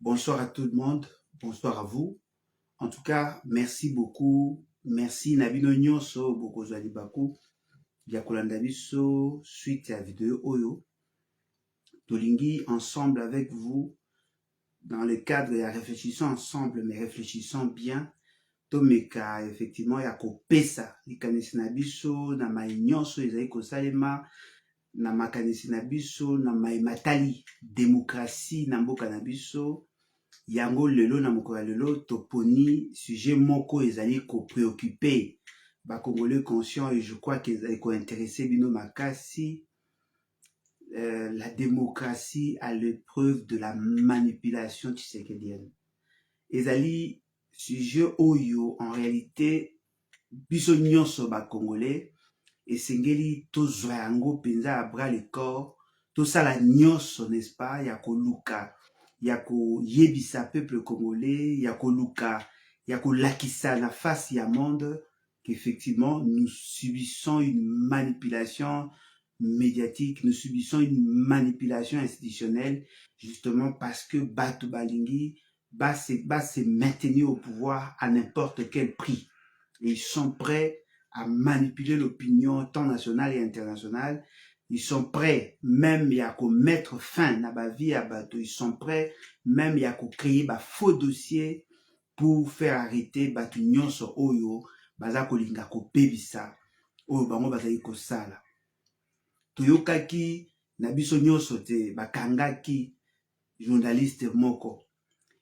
Bonsoir à tout le monde, bonsoir à vous. En tout cas, merci beaucoup. Merci Nabino Nyonso Bokozali Baku. Yakolanda biso suite à vidéo Oyo. Tolingi ensemble avec vous dans le cadre de la réfléchissons ensemble, mais réfléchissons bien. Tomeka effectivement yako pesa likanisi na biso na mai nyonso ezali kosalema na makanisi na biso na mai matali démocratie na mboka na biso. Yango lelo na mokolo lelo toponi sujet moko ezali ko préoccuper ba congolais conscients et je crois qu'ils ezali ko intéresser bino makasi. La démocratie à l'épreuve de la manipulation tshisekedienne. Ezali sujet oyo en réalité biso nyonso ba congolais esengeli tozwa yango penza à bras le corps tosala nyonso n'est-ce pas ya koluka ya koyebisa peuple congolais ya koluka ya kolakisa na face ya monde qu'effectivement nous subissons une manipulation médiatique, nous subissons une manipulation institutionnelle justement parce que Batu Balingi va se maintenir au pouvoir à n'importe quel prix. Et ils sont prêts à manipuler l'opinion tant nationale et internationale. Ils sont prêts même à mettre fin à la vie à Batu. Ils sont prêts même à créer un faux dossier pour faire arrêter Batu Nyonso Oyo, baza kolinga ko pebisa, Oyo bango bazali ko sala. Toyokaki na biso nyonso te bakangaki journaliste moko.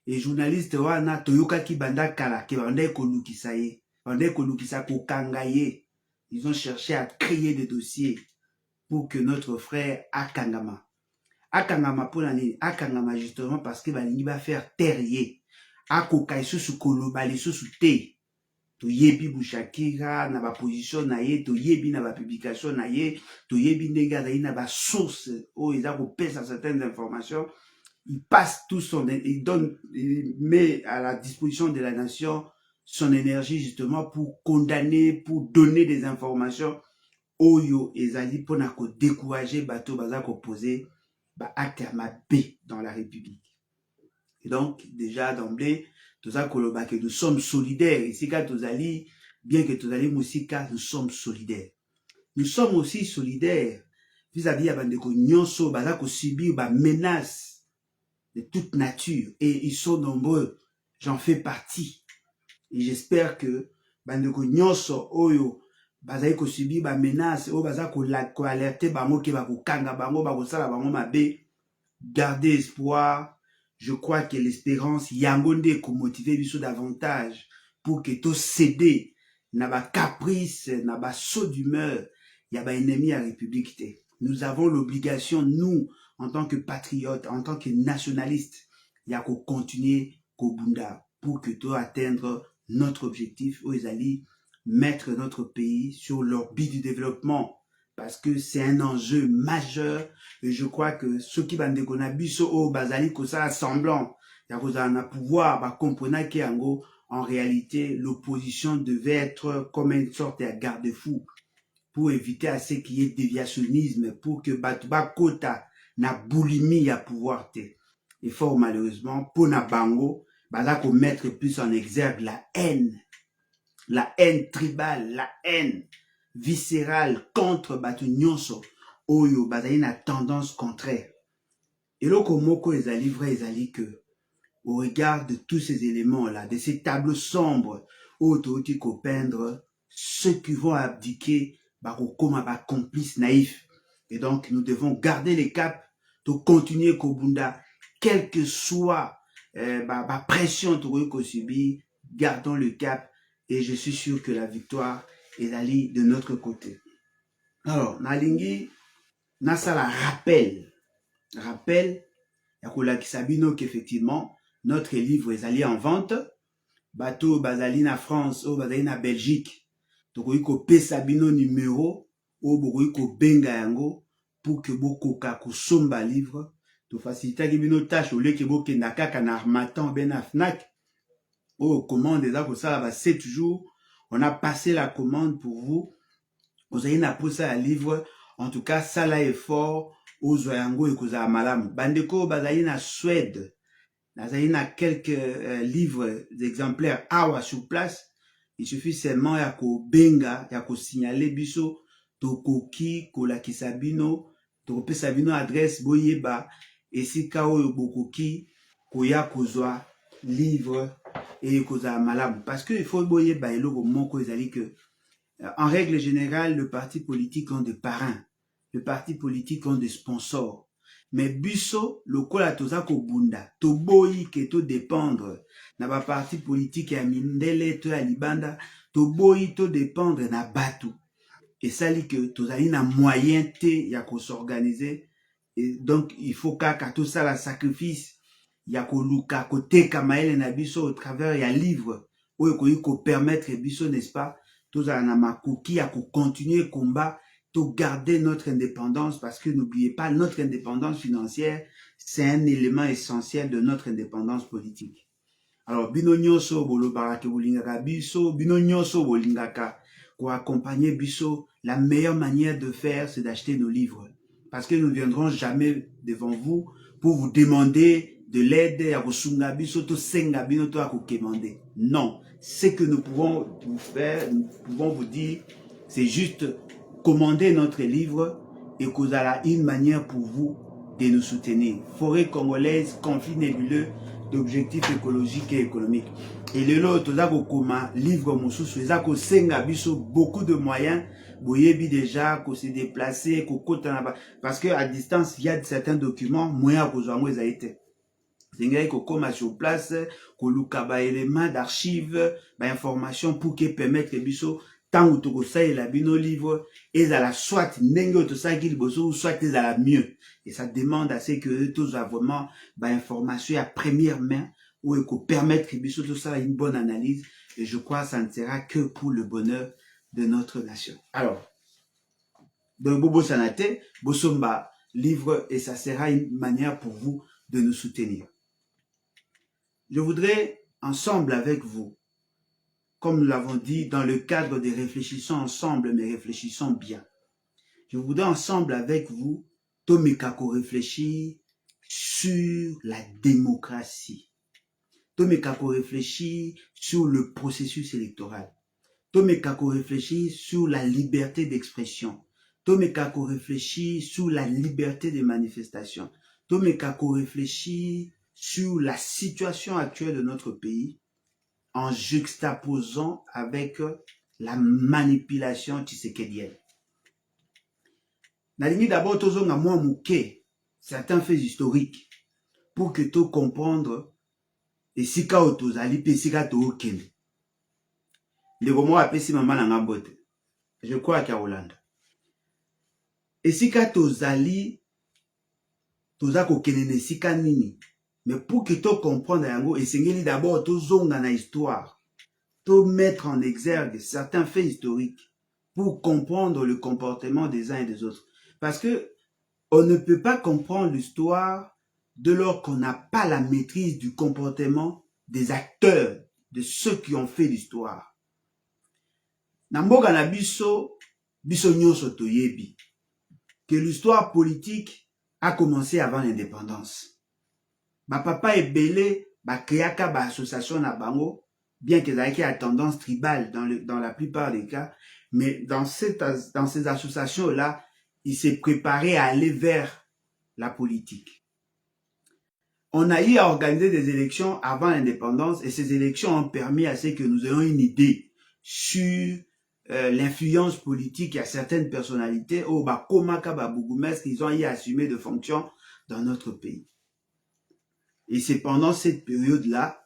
Et journaliste wana toyokaki banda kala ke banda kolukisa ye. Banda kolukisa ko kangaye. Ils ont cherché à créer des dossiers pour que notre frère Akangama. Akangama pour l'année. Akangama justement parce que balingi va faire terrier. Akokai sous kolobali sous te. To yebi Bouchakira na ba position na ye, to yebi na ba publication na ye, to yebi ndenge na na ba source où ils a repéré certaines informations. Il passe tout il donne, il met à la disposition de la nation son énergie justement pour condamner, pour donner des informations. Oyo ezali pona ko décourager bateau baza ko poser ba acte à ma B dans la République. Et donc déjà d'emblée que nous sommes solidaires. Ici, bien que Tozali Moussika, nous sommes solidaires. Nous sommes aussi solidaires vis-à-vis de Bandeko Nyonso, Bazako subir ba menaces de toute nature. Et ils sont nombreux. J'en fais partie. Et j'espère que Bandeko Nyonso, Oyo, Bazako subir ba menaces, Oyo Bazako alerter bango ke bako kanga bango, bako sala bango mabe. Gardez espoir. Je crois que l'espérance yangonde ko motiver biso davantage pour que to céder na ba caprice na ba saut d'humeur ya ba ennemi à république te. Nous avons l'obligation nous en tant que patriotes, en tant que nationalistes ya ko continuer ko bunda pour que to atteindre notre objectif aux ali mettre notre pays sur l'orbite du développement. Parce que c'est un enjeu majeur et je crois que ceux qui vont déconner biso au bazali que ça semblant ya vous en a pouvoir ba comprendre que en réalité l'opposition devait être comme une sorte de garde-fou pour éviter à ce qu'il y ait déviationnisme pour que batuba kota na boulimie à pouvoir te. Et fort malheureusement pour na bango baza ko mettre plus en exergue la haine tribale, la haine viscérale contre Batu Nyonso Oyo bazali na tendance contraire. Et loko moko ezali vrai ezali que au regard de tous ces éléments là, de ces tableaux sombres autoti ko peindre ceux qui vont abdiquer bako koma ba complices naïfs. Et donc nous devons garder les caps de continuer kobunda quelle que soit ba pression to subir, gardons le cap et je suis sûr que la victoire est allée de notre côté. Alors, nalingi, nasala rappel, yakola kisabino qu'effectivement, notre livre est allé en vente, bateau bazali na France, ou bazali na Belgique, tokoyi ko pesabino numéro, ou bokoyi ko benga yango, pour que boko kako somba livre, to facilita bino tâche, au lieu que boko nakaka na armatan ben na FNAC, ou commande des ko ça va 7 jours, on a passé la commande pour vous. Vous avez une poussé à livre, en tout cas, ça là est fort ozwa yango ekozala malamu. Bandeko bazali na Suède, nazali na quelques livres exemplaires awa sur place. Il suffit seulement ya kobenga, ya kosignaler biso, tokoki kolakisa bino, tokopesa bino adresse boyeba esika oyo bokoki koya kozwa livre et kozala malamu. Parce que il faut boyeba eloko moko ezali que en règle générale, le parti politique ont des parrains. Le parti politique ont des sponsors. Mais biso, lokola toza ko bunda, to boyi ke to dépendre na ba parti politique ya mindele to ya libanda, to boyi to dépendre na batu. Et ça dit que tozali na moyen te ya ko s'organiser. Et donc il faut kaka tout ça la sacrifice ya ko luka ko teka maele na biso au travers ya livre oyo ko permettre biso, n'est-ce pas, tozala na makoki ya ko continuer combat, to garder notre indépendance, parce que n'oubliez pas, notre indépendance financière, c'est un élément essentiel de notre indépendance politique. Alors, bino nyonso bolobaka ke bolingaka biso, bino nyonso bolingaka ko accompagner biso, la meilleure manière de faire, c'est d'acheter nos livres. Parce que nous ne viendrons jamais devant vous pour vous demander de l'aide à kosunga biso, to senga bino to akokemande. Non, ce que nous pouvons vous faire, nous pouvons vous dire, c'est juste commander notre livre et qu'on a une manière pour vous de nous soutenir. Forêt congolaise, conflit nébuleux d'objectifs écologiques et économiques. Et le lot, tout ça, comme livre moussousou, ça, qu'on senga biso beaucoup de moyens, boyebi déjà, qu'on se déplacer, qu'on côte parce que à distance, il y a certains documents, moyens qu'on soit moins été. C'est qu'on comme sur place, qu'on loue ba éléments d'archives, ba informations pour qu'ils permettent que biso tant ou tout ça il a bino livre et à la soit n'engo tout ça qu'il bosso soit à la mieux, et ça demande à ce que tous vraiment ba information à première main ou qu'on permettre que biso tout ça une bonne analyse, et je crois que ça ne sera que pour le bonheur de notre nation. Alors donc bobo sanate bosomba livre, et ça sera une manière pour vous de nous soutenir. Je voudrais ensemble avec vous, comme nous l'avons dit, dans le cadre des réfléchissons ensemble, mais réfléchissons bien. Je voudrais ensemble avec vous, Tomekako réfléchir sur la démocratie. Tomekako réfléchir sur le processus électoral. Tomekako réfléchir sur la liberté d'expression. Tomekako réfléchir sur la liberté de manifestation. Tomekako réfléchir sur la situation actuelle de notre pays, en juxtaposant avec la manipulation tshisekedienne. Nalingi d'abord tozonga mwa muke certains faits historiques pour que tu comprendre esika otozali pe esika tookende. Ndeko mo apesi mama na ngambote. Je crois qu'à Hollande. Esika tozali toza kokende na esika nini? Mais pour que tu comprennes yango, esengeli d'abord tozonga na histoire, to mettre en exergue certains faits historiques pour comprendre le comportement des uns et des autres. Parce que on ne peut pas comprendre l'histoire de lors qu'on n'a pas la maîtrise du comportement des acteurs, de ceux qui ont fait l'histoire. Namboka na biso, biso nyonso toyebi que l'histoire politique a commencé avant l'indépendance. Ma papa est belé, ba créaka ba association na bango, bien qu'ils aient à tendance tribale dans la plupart des cas, mais dans ces associations-là, il s'est préparé à aller vers la politique. On a eu à organiser des élections avant l'indépendance, et ces élections ont permis à ce que nous ayons une idée sur l'influence politique à certaines personnalités, au Bakomaka, Babougoumes, qu'ils ont eu à assumer de fonctions dans notre pays. Et c'est pendant cette période-là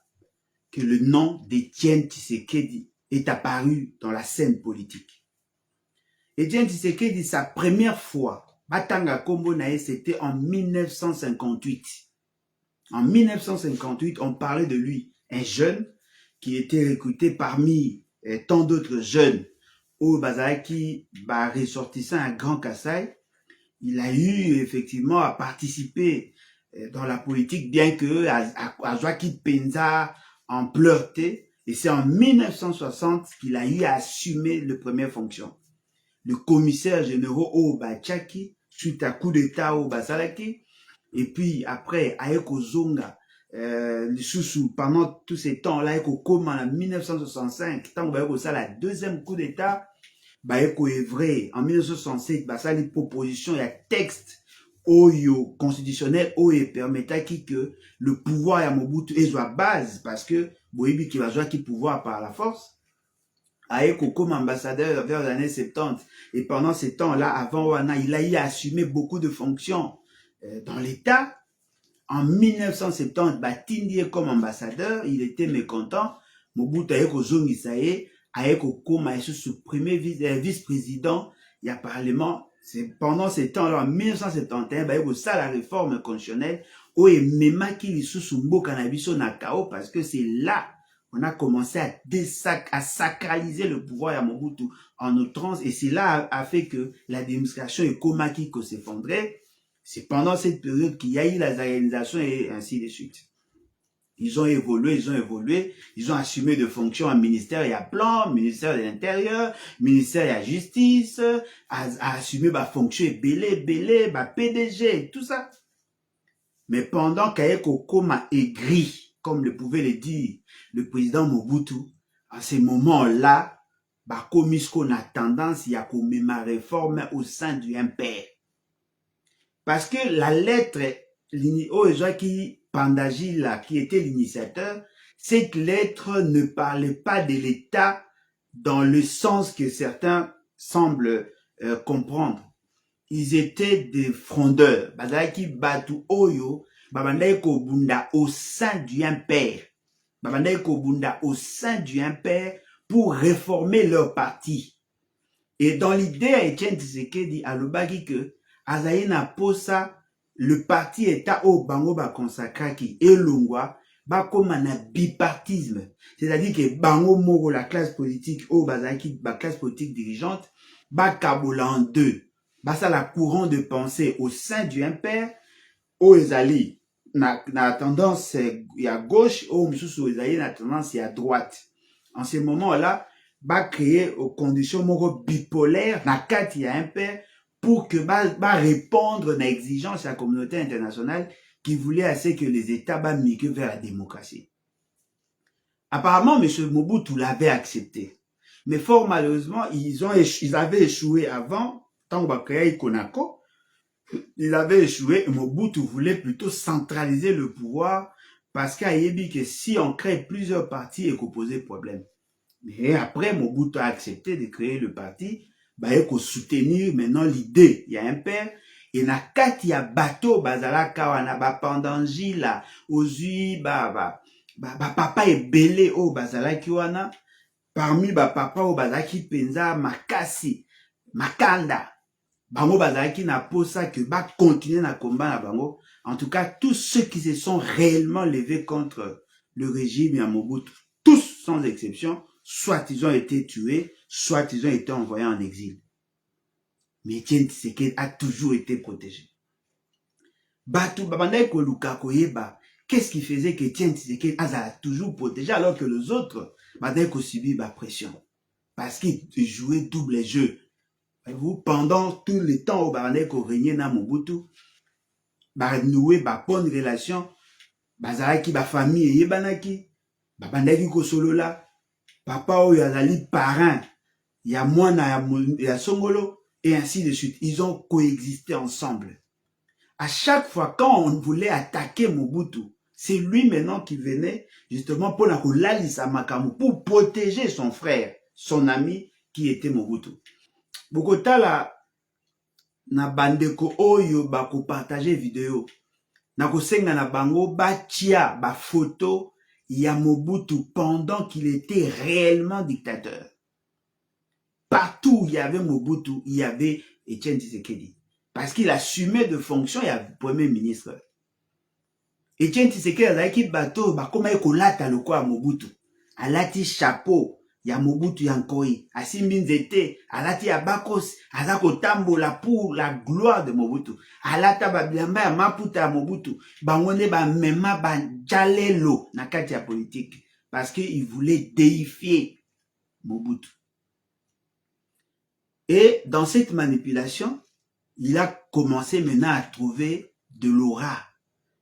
que le nom d'Étienne Tshisekedi est apparu dans la scène politique. Étienne Tshisekedi, sa première fois, Batanga Kombo Nae, c'était en 1958. En 1958, on parlait de lui, un jeune qui était recruté parmi tant d'autres jeunes au Bazaki, ressortissant à Grand Kassai. Il a eu effectivement à participer dans la politique, bien que à Joaquin Penza en pleurté, et c'est en 1960 qu'il a eu à assumer les premières fonctions. Le commissaire général au Bachaki, suite à coup d'état au Basalaki. Et puis après, Aeko Zonga, pendant tous ces temps-là, Aeko Koma en 1965, tant que ça, la deuxième coup d'état, Aeko est vrai, en 1967, ça, les propositions, il y a texte, Oyo constitutionnel, Oyo permettait que le pouvoir à Mobutu est à base, parce que Boyebi qui va jouer qui pouvoir par la force. Aeko comme ambassadeur vers les années 70. Et pendant ces temps-là, avant Wana, il a assumé beaucoup de fonctions dans l'État. En 1970, Batindi comme ambassadeur, il était mécontent. Mobutu Aeko Zongisaye, Aeko Koma sous premier vice-président, il y a parlement. C'est pendant ces temps-là, en 1971, Aeko ça la réforme constitutionnelle, où il mema qui sous Mboka Nabiso Nakao, parce que c'est là on a commencé à sacraliser le pouvoir à Mobutu en outrance, et c'est là a fait que l'administration est Komaki qui s'effondrait. C'est pendant cette période qu'il y a eu les organisations et ainsi de suite. Ils ont évolué, ils ont assumé de fonctions à ministère et à plan, ministère de l'Intérieur, ministère et à Justice, a assumé ma fonction et belé, ma PDG, tout ça. Mais pendant qu'Aeko Koma est gris, comme le pouvait le dire le président Mobutu, à ce moment-là, comme on a tendance à commettre ma réforme au sein du MPR. Parce que la lettre, qui Pandagila, qui était l'initiateur, cette lettre ne parlait pas de l'État dans le sens que certains semblent comprendre. Ils étaient des frondeurs. Bazalaki Batu Oyo, Babandeko Bunda au sein du impère. Babandeko Bunda au sein du impère pour réformer leur parti. Et dans l'idée, Etienne Tshisekedi a l'obagi que Azaïna Posa, le parti État au Bango ba consacraki et Longwa, ba comme un bipartisme. C'est-à-dire que Bango Moro, la classe politique, au Bazaki, la classe politique dirigeante, ba Kabola en deux. Ça la courant de pensée au sein du impère, au Ezali, na tendance à gauche, au Moussou Ezali, na tendance à droite. En ce moment-là, va créer aux conditions bipolaires, na kati ya impère, pour que va répondre à l'exigence de la communauté internationale qui voulait assez que les États migrent vers la démocratie. Apparemment, M. Mobutu l'avait accepté. Mais fort malheureusement, ils avaient échoué avant, tant qu'on créé Konako, ils avaient échoué et Mobutu voulait plutôt centraliser le pouvoir parce qu'il a dit que si on crée plusieurs partis, il faut poser problème. Mais après, Mobutu a accepté de créer le parti, il faut soutenir maintenant l'idée. Il y a un père, et na kati ya bateau, bazala kawana, pendanji la, ozui, papa est belé au bazala kiwana, parmi papa au bazala ki penza makasi, makanda, bango bazalaki na posa que ba continuer na combat na bango. En tout cas, tous ceux qui se sont réellement levés contre le régime ya Mobutu, tous sans exception, soit ils ont été tués, soit ils ont été envoyés en exil. Mais Etienne Tshisekedi a toujours été protégé. Batu babandai ko luka koyeba, qu'est-ce qui faisait que Etienne Tshisekedi a toujours protégé alors que les autres babandai ko subi ba pression parce qu'ils jouaient double jeu. Vous, pendant tout le temps où Barandeko régnait na Mobutu, noué ba bonne relation, bazalaki ba famille yebanaki, babandaki ko solola, papa ou yazali parrain, ya mwana ya songolo, et ainsi de suite. Ils ont coexisté ensemble. À chaque fois, quand on voulait attaquer Mobutu, c'est lui maintenant qui venait justement pour la kolalisa makamu, pour protéger son frère, son ami qui était Mobutu. Bokotala na bandeko oyo bako partager vidéo na kosenga na bango batia ba photo ya Mobutu pendant qu'il était réellement dictateur. Partout où il y avait Mobutu, il y avait Etienne Tshisekedi parce qu'il assumait de fonctions, il y avait premier ministre. Etienne Tshisekedi azalaki bato bakoma ekolata lokwa Mobutu, alati chapeau ya Mobutu Yankoi, asimbi nzete, alati ya bakos, azako tambola pour la gloire de Mobutu, alata babilamba ya maputa ya Mobutu, bangone ba mema ba jalelo na kati ya politique, parce qu'il voulait déifier Mobutu. Et dans cette manipulation, il a commencé maintenant à trouver de l'aura.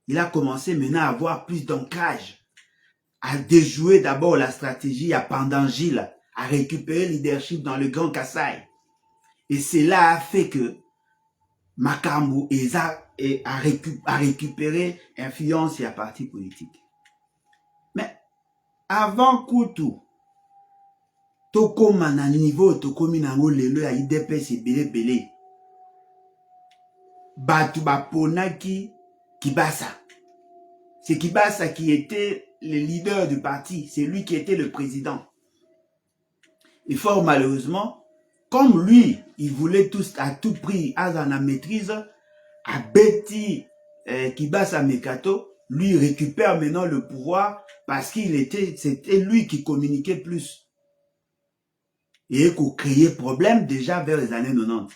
Il a commencé maintenant à avoir plus d'ancrage, à déjouer d'abord la stratégie à Pandangile, à récupérer le leadership dans le Grand Kassai. Et cela a fait que Makambo a récupéré influence et à parti politique. Mais avant Koutou, tokoma na niveau tokomi nango lelo ya IDPS ebele. Batu baponaki Kibasa. C'est Kibasa qui était le leader du parti. C'est lui qui était le président. Et fort malheureusement, comme lui, il voulait à tout prix, à la maîtrise, à Betty Kibasa Mekato, lui récupère maintenant le pouvoir parce c'était lui qui communiquait plus. Et qui créait problème déjà vers les années 90.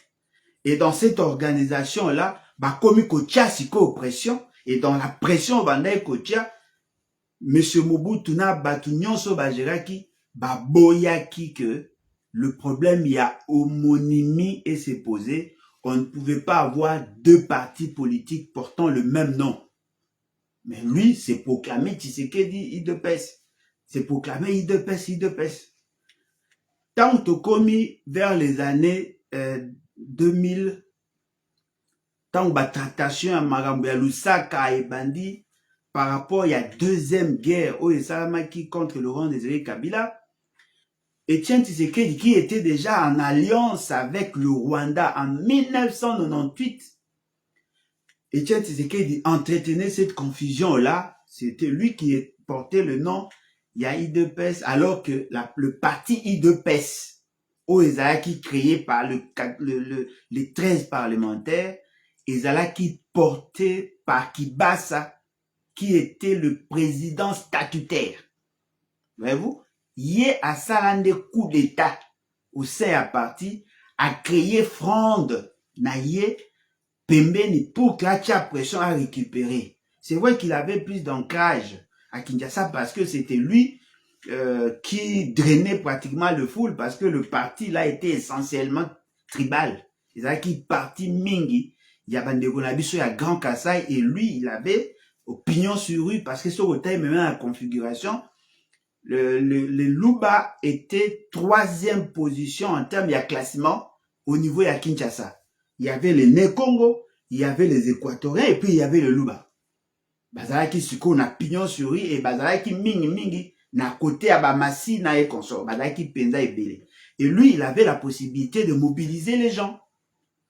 Et dans cette organisation-là, comme Kotia siko pression, et dans la pression Bandai Kotia, M. Mobutu na Batunyonso Bajeraki, boyaki que le problème, il y a homonymie et s'est posé. On ne pouvait pas avoir deux partis politiques portant le même nom. Mais lui, c'est proclamé Tshisekedi IDPS. C'est proclamé IDPS. Tant que commis vers les années 2000, tant que tractation à Marambo ya Lusaka et Bandi, par rapport à la deuxième guerre au Salamaki contre Laurent Désiré Kabila, Etienne Tshisekedi qui était déjà en alliance avec le Rwanda en 1998, Etienne Tshisekedi entretenait cette confusion-là. C'était lui qui portait le nom IDPS, alors que le parti IDPS, qui créé par les 13 parlementaires, qui porté par Kibasa, qui était le président statutaire. Voyez-vous? Yé a salande coup d'état au sein à parti, a créé fronde na yé pembeni pour que la pression à récupérer. C'est vrai qu'il avait plus d'ancrage à Kinshasa parce que c'était lui qui drainait pratiquement le foule parce que le parti là était essentiellement tribal. C'est-à-dire qu'il parti mingi, il y avait des Gonabiso à Grand Kassai et lui il avait opinion sur lui parce que sur le même la configuration, le Luba était 3e position en termes de classement au niveau de Kinshasa. Il y avait les Nekongo, il y avait les Équatoriens et puis il y avait le Luba. Bazalaki suko na pignon sur lui et bazalaki mingi na côté à Bamassi na et consort. Bazalaki penza et belé. Et lui, il avait la possibilité de mobiliser les gens.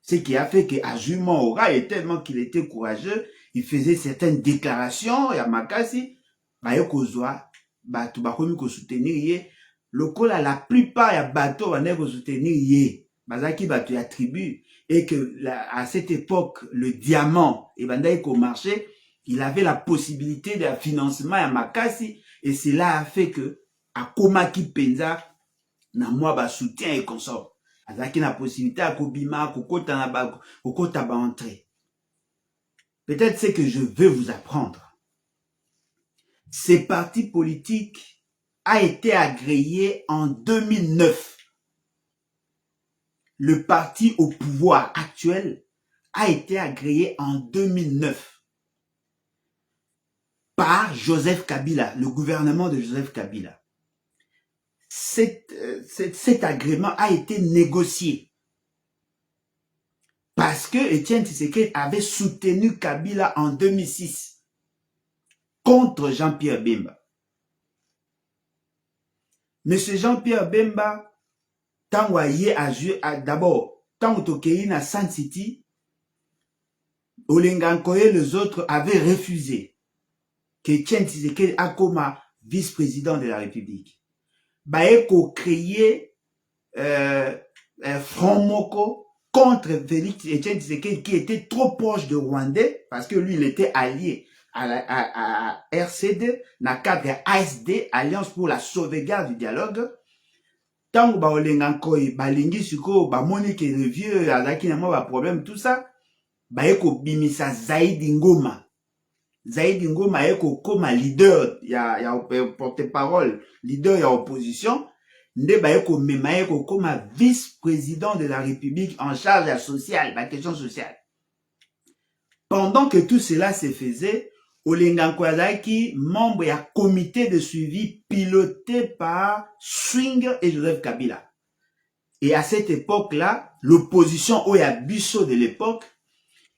Ce qui a fait qu'Ajuman Ora, et tellement qu'il était courageux, il faisait certaines déclarations et à Makasi, Bayokozwa, Batu Bakomi ko soutenir yé. Lokola la plupart ya bateau va ko soutenir yé. Bazaki Batu ya tribu. Et que à cette époque, le diamant, et Bandaï ko marché, il avait la possibilité de financement à Makasi. Et cela a fait que, à Komaki Penza, na moi ba soutien et consort. Azaki na possibilité à Kobima, Kokota na ba, Kokota ba entrer. Peut-être c'est que je veux vous apprendre. Ces partis politiques a été agréé en 2009. Le parti au pouvoir actuel a été agréé en 2009 par Joseph Kabila, le gouvernement de Joseph Kabila. Cet agrément a été négocié parce que Etienne Tshisekedi avait soutenu Kabila en 2006 contre Jean-Pierre Bemba. Monsieur Jean-Pierre Bemba, tant d'abord, tant que na Sun City, Olengankoye, les autres avaient refusé que Etienne Tshisekedi a comme vice-président de la République. Baeko créé Front Moko contre Félix Etienne Tshisekedi qui était trop proche de Rwandais parce que lui il était allié à RCD, na cadre ASD, Alliance pour la sauvegarde du dialogue. Tant ba olengankoy balingi suko ba moni que le vieux azaki na ba problème tout ça, baeko bimisa Zaidi Ngoma. Zaidi Ngoma eko comme leader ya porte-parole, leader ya opposition nde bayeko memayeko comme vice-président de la République en charge de la sociale, la question sociale. Pendant que tout cela se faisait, Olenganko azalaki membre ya comité de suivi piloté par Swing et Joseph Kabila. Et à cette époque-là, l'opposition Oyabiso de l'époque,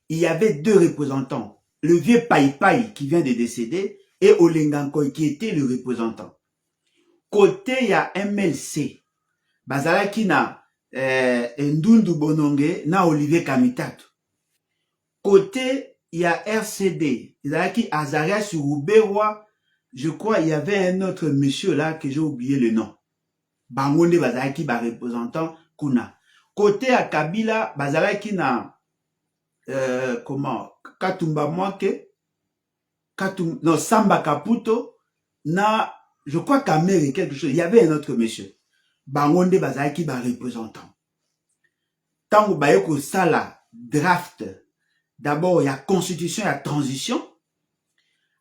il y avait deux représentants. Le vieux Pai Pai qui vient de décéder et Olenganko qui était le représentant. Côté il y a MLC, bazalaki na Ndundu Bononge na Olivier Kamitatu. Côté il y a RCD, bazalaki Azarias Rubewa, je crois il y avait un autre monsieur là que j'ai oublié le nom. Bangonde bazalaki ba représentant kuna. Côté à Kabila, bazalaki na comment Katumba Mwake, non Samba Kaputo, na je crois qu'Amérique quelque chose. Il y avait un autre monsieur. Bangonde bazalaki ba représentant. Tango bayeko sala draft. D'abord il y a constitution et transition.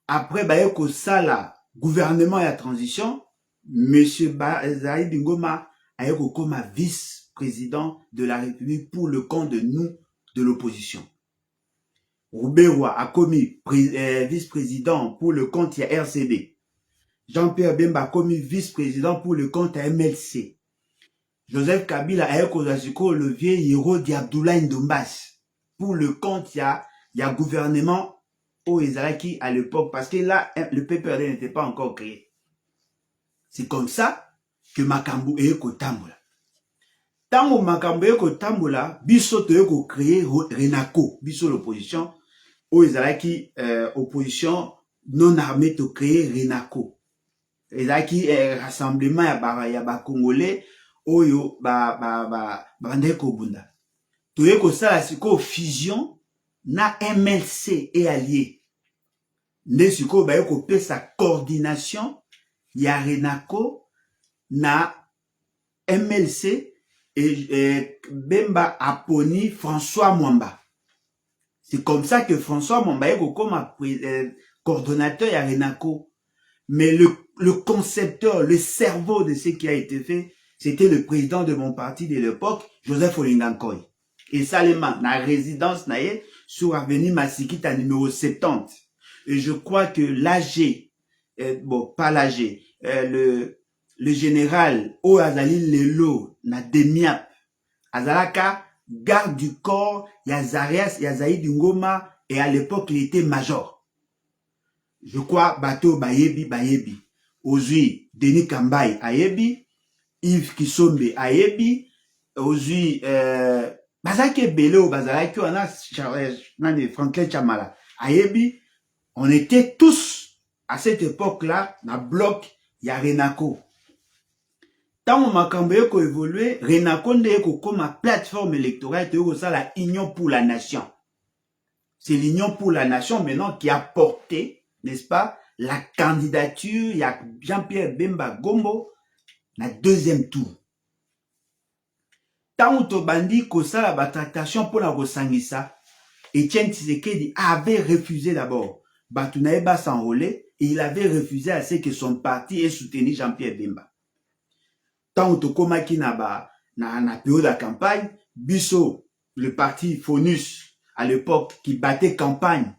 Après bayeko sala gouvernement et transition. Monsieur Zaïd Ngoma a été comme vice-président de la République pour le compte de nous, de l'opposition. Roubewa a commis vice-président pour le compte de RCD. Jean-Pierre Bemba a commis vice-président pour le compte à MLC. Joseph Kabila a été le vieux héros d'Abdoulaye Ndombas pour le compte il y a gouvernement au Ezalaki à l'époque parce que là, le PPRD n'était pas encore créé. C'est comme ça que Makambo eko tambola. Tango Makambo eko tambola, biso to eko créer Renako, biso l'opposition, ou ezalaki opposition non armée to créer Renako. Ezalaki rassemblement ya ba Congolais oyo bandeko bunda. To eko sala siko fusion na MLC et allié. Nde siko ba eko pesa coordination ya Renako na MLC et Bemba Aponi François Mwamba. C'est comme ça que François Mwamba est comme coordonnateur ya Renako. Mais le concepteur, le cerveau de ce qui a été fait, c'était le président de mon parti de l'époque, Joseph Olengankoy. Et Salema, na résidence naye sur avenue Masikita numéro 70. Et je crois que l'AG, bon, pas l'AG, le général O Azali Lelo na Demiap Azalaka garde du corps Yazarias Yazaïd Ngoma et à l'époque il était major. Je crois Bato Bayebi Ozui Denis Kambay Ayebi Yves Kisombe Ayebi Ozui Bazake Beleo Bazalaki on a Franklin Chamala Ayebi. On était tous à cette époque-là dans le bloc il y a Renako. Tant Makambo eko évolué, Renako ndeko comme ma plateforme électorale de la Union pour la Nation. C'est l'Union pour la Nation maintenant qui a porté, n'est-ce pas, la candidature, il y a Jean-Pierre Bemba Gombo, la deuxième tour. Tant Tobandi Kosa la tractation pour la Rosangisa, Etienne Tshisekedi avait refusé d'abord. Batunaeba s'enrôler et il avait refusé à ce que son parti ait soutenu Jean-Pierre Bemba. Tant que Komaki na période de campagne, Bisso, le parti Fonus à l'époque qui battait campagne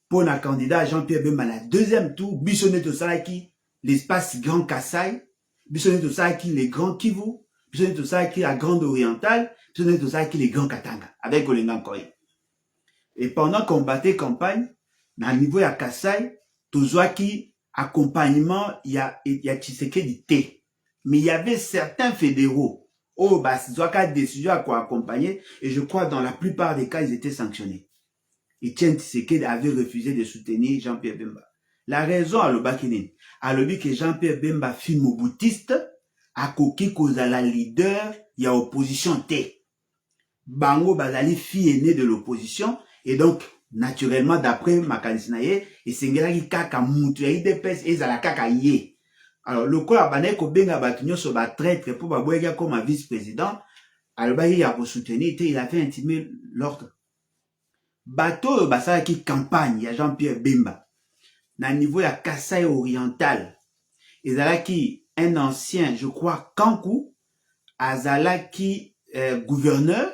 pour la candidat Jean-Pierre Bemba la deuxième tour, Bisso Neto Salaki, l'espace Grand Kassai, Bisso Neto Salaki les Grands Kivu, Bisso Neto Salaki la Grande Orientale, Bisso Neto Salaki les Grands Katanga avec Olengankoy. Et pendant qu'on battait campagne, dans le niveau de Kassai, Tozwaki, accompagnement, il y a Tshisekedi T. Mais il y avait certains fédéraux, Zouaka décision à quoi accompagner, et je crois dans la plupart des cas, ils étaient sanctionnés. Etienne Tshisekedi avait refusé de soutenir Jean-Pierre Bemba. La raison à l'Obakinin, à l'objet que Jean-Pierre Bemba fut moboutiste, à Koki Kozala leader, il y a opposition T. Bango Bazali fille aînée de l'opposition, et donc, naturellement, d'après Makanisinaye, et Sengelaki Kaka Moutu, IDPS, et Zala Kaka Ye. Alors, le quoi, Bané Kobenga Batunyo sur ba traître pour Babouega comme un vice-président, alors, il a soutenu, il avait intimé l'ordre. Bateau, Basala qui campagne, il y a Jean-Pierre Bemba. Dans le niveau, il y a Kassai oriental. Et Zala qui, un ancien, je crois, Kankou, azalaki gouverneur,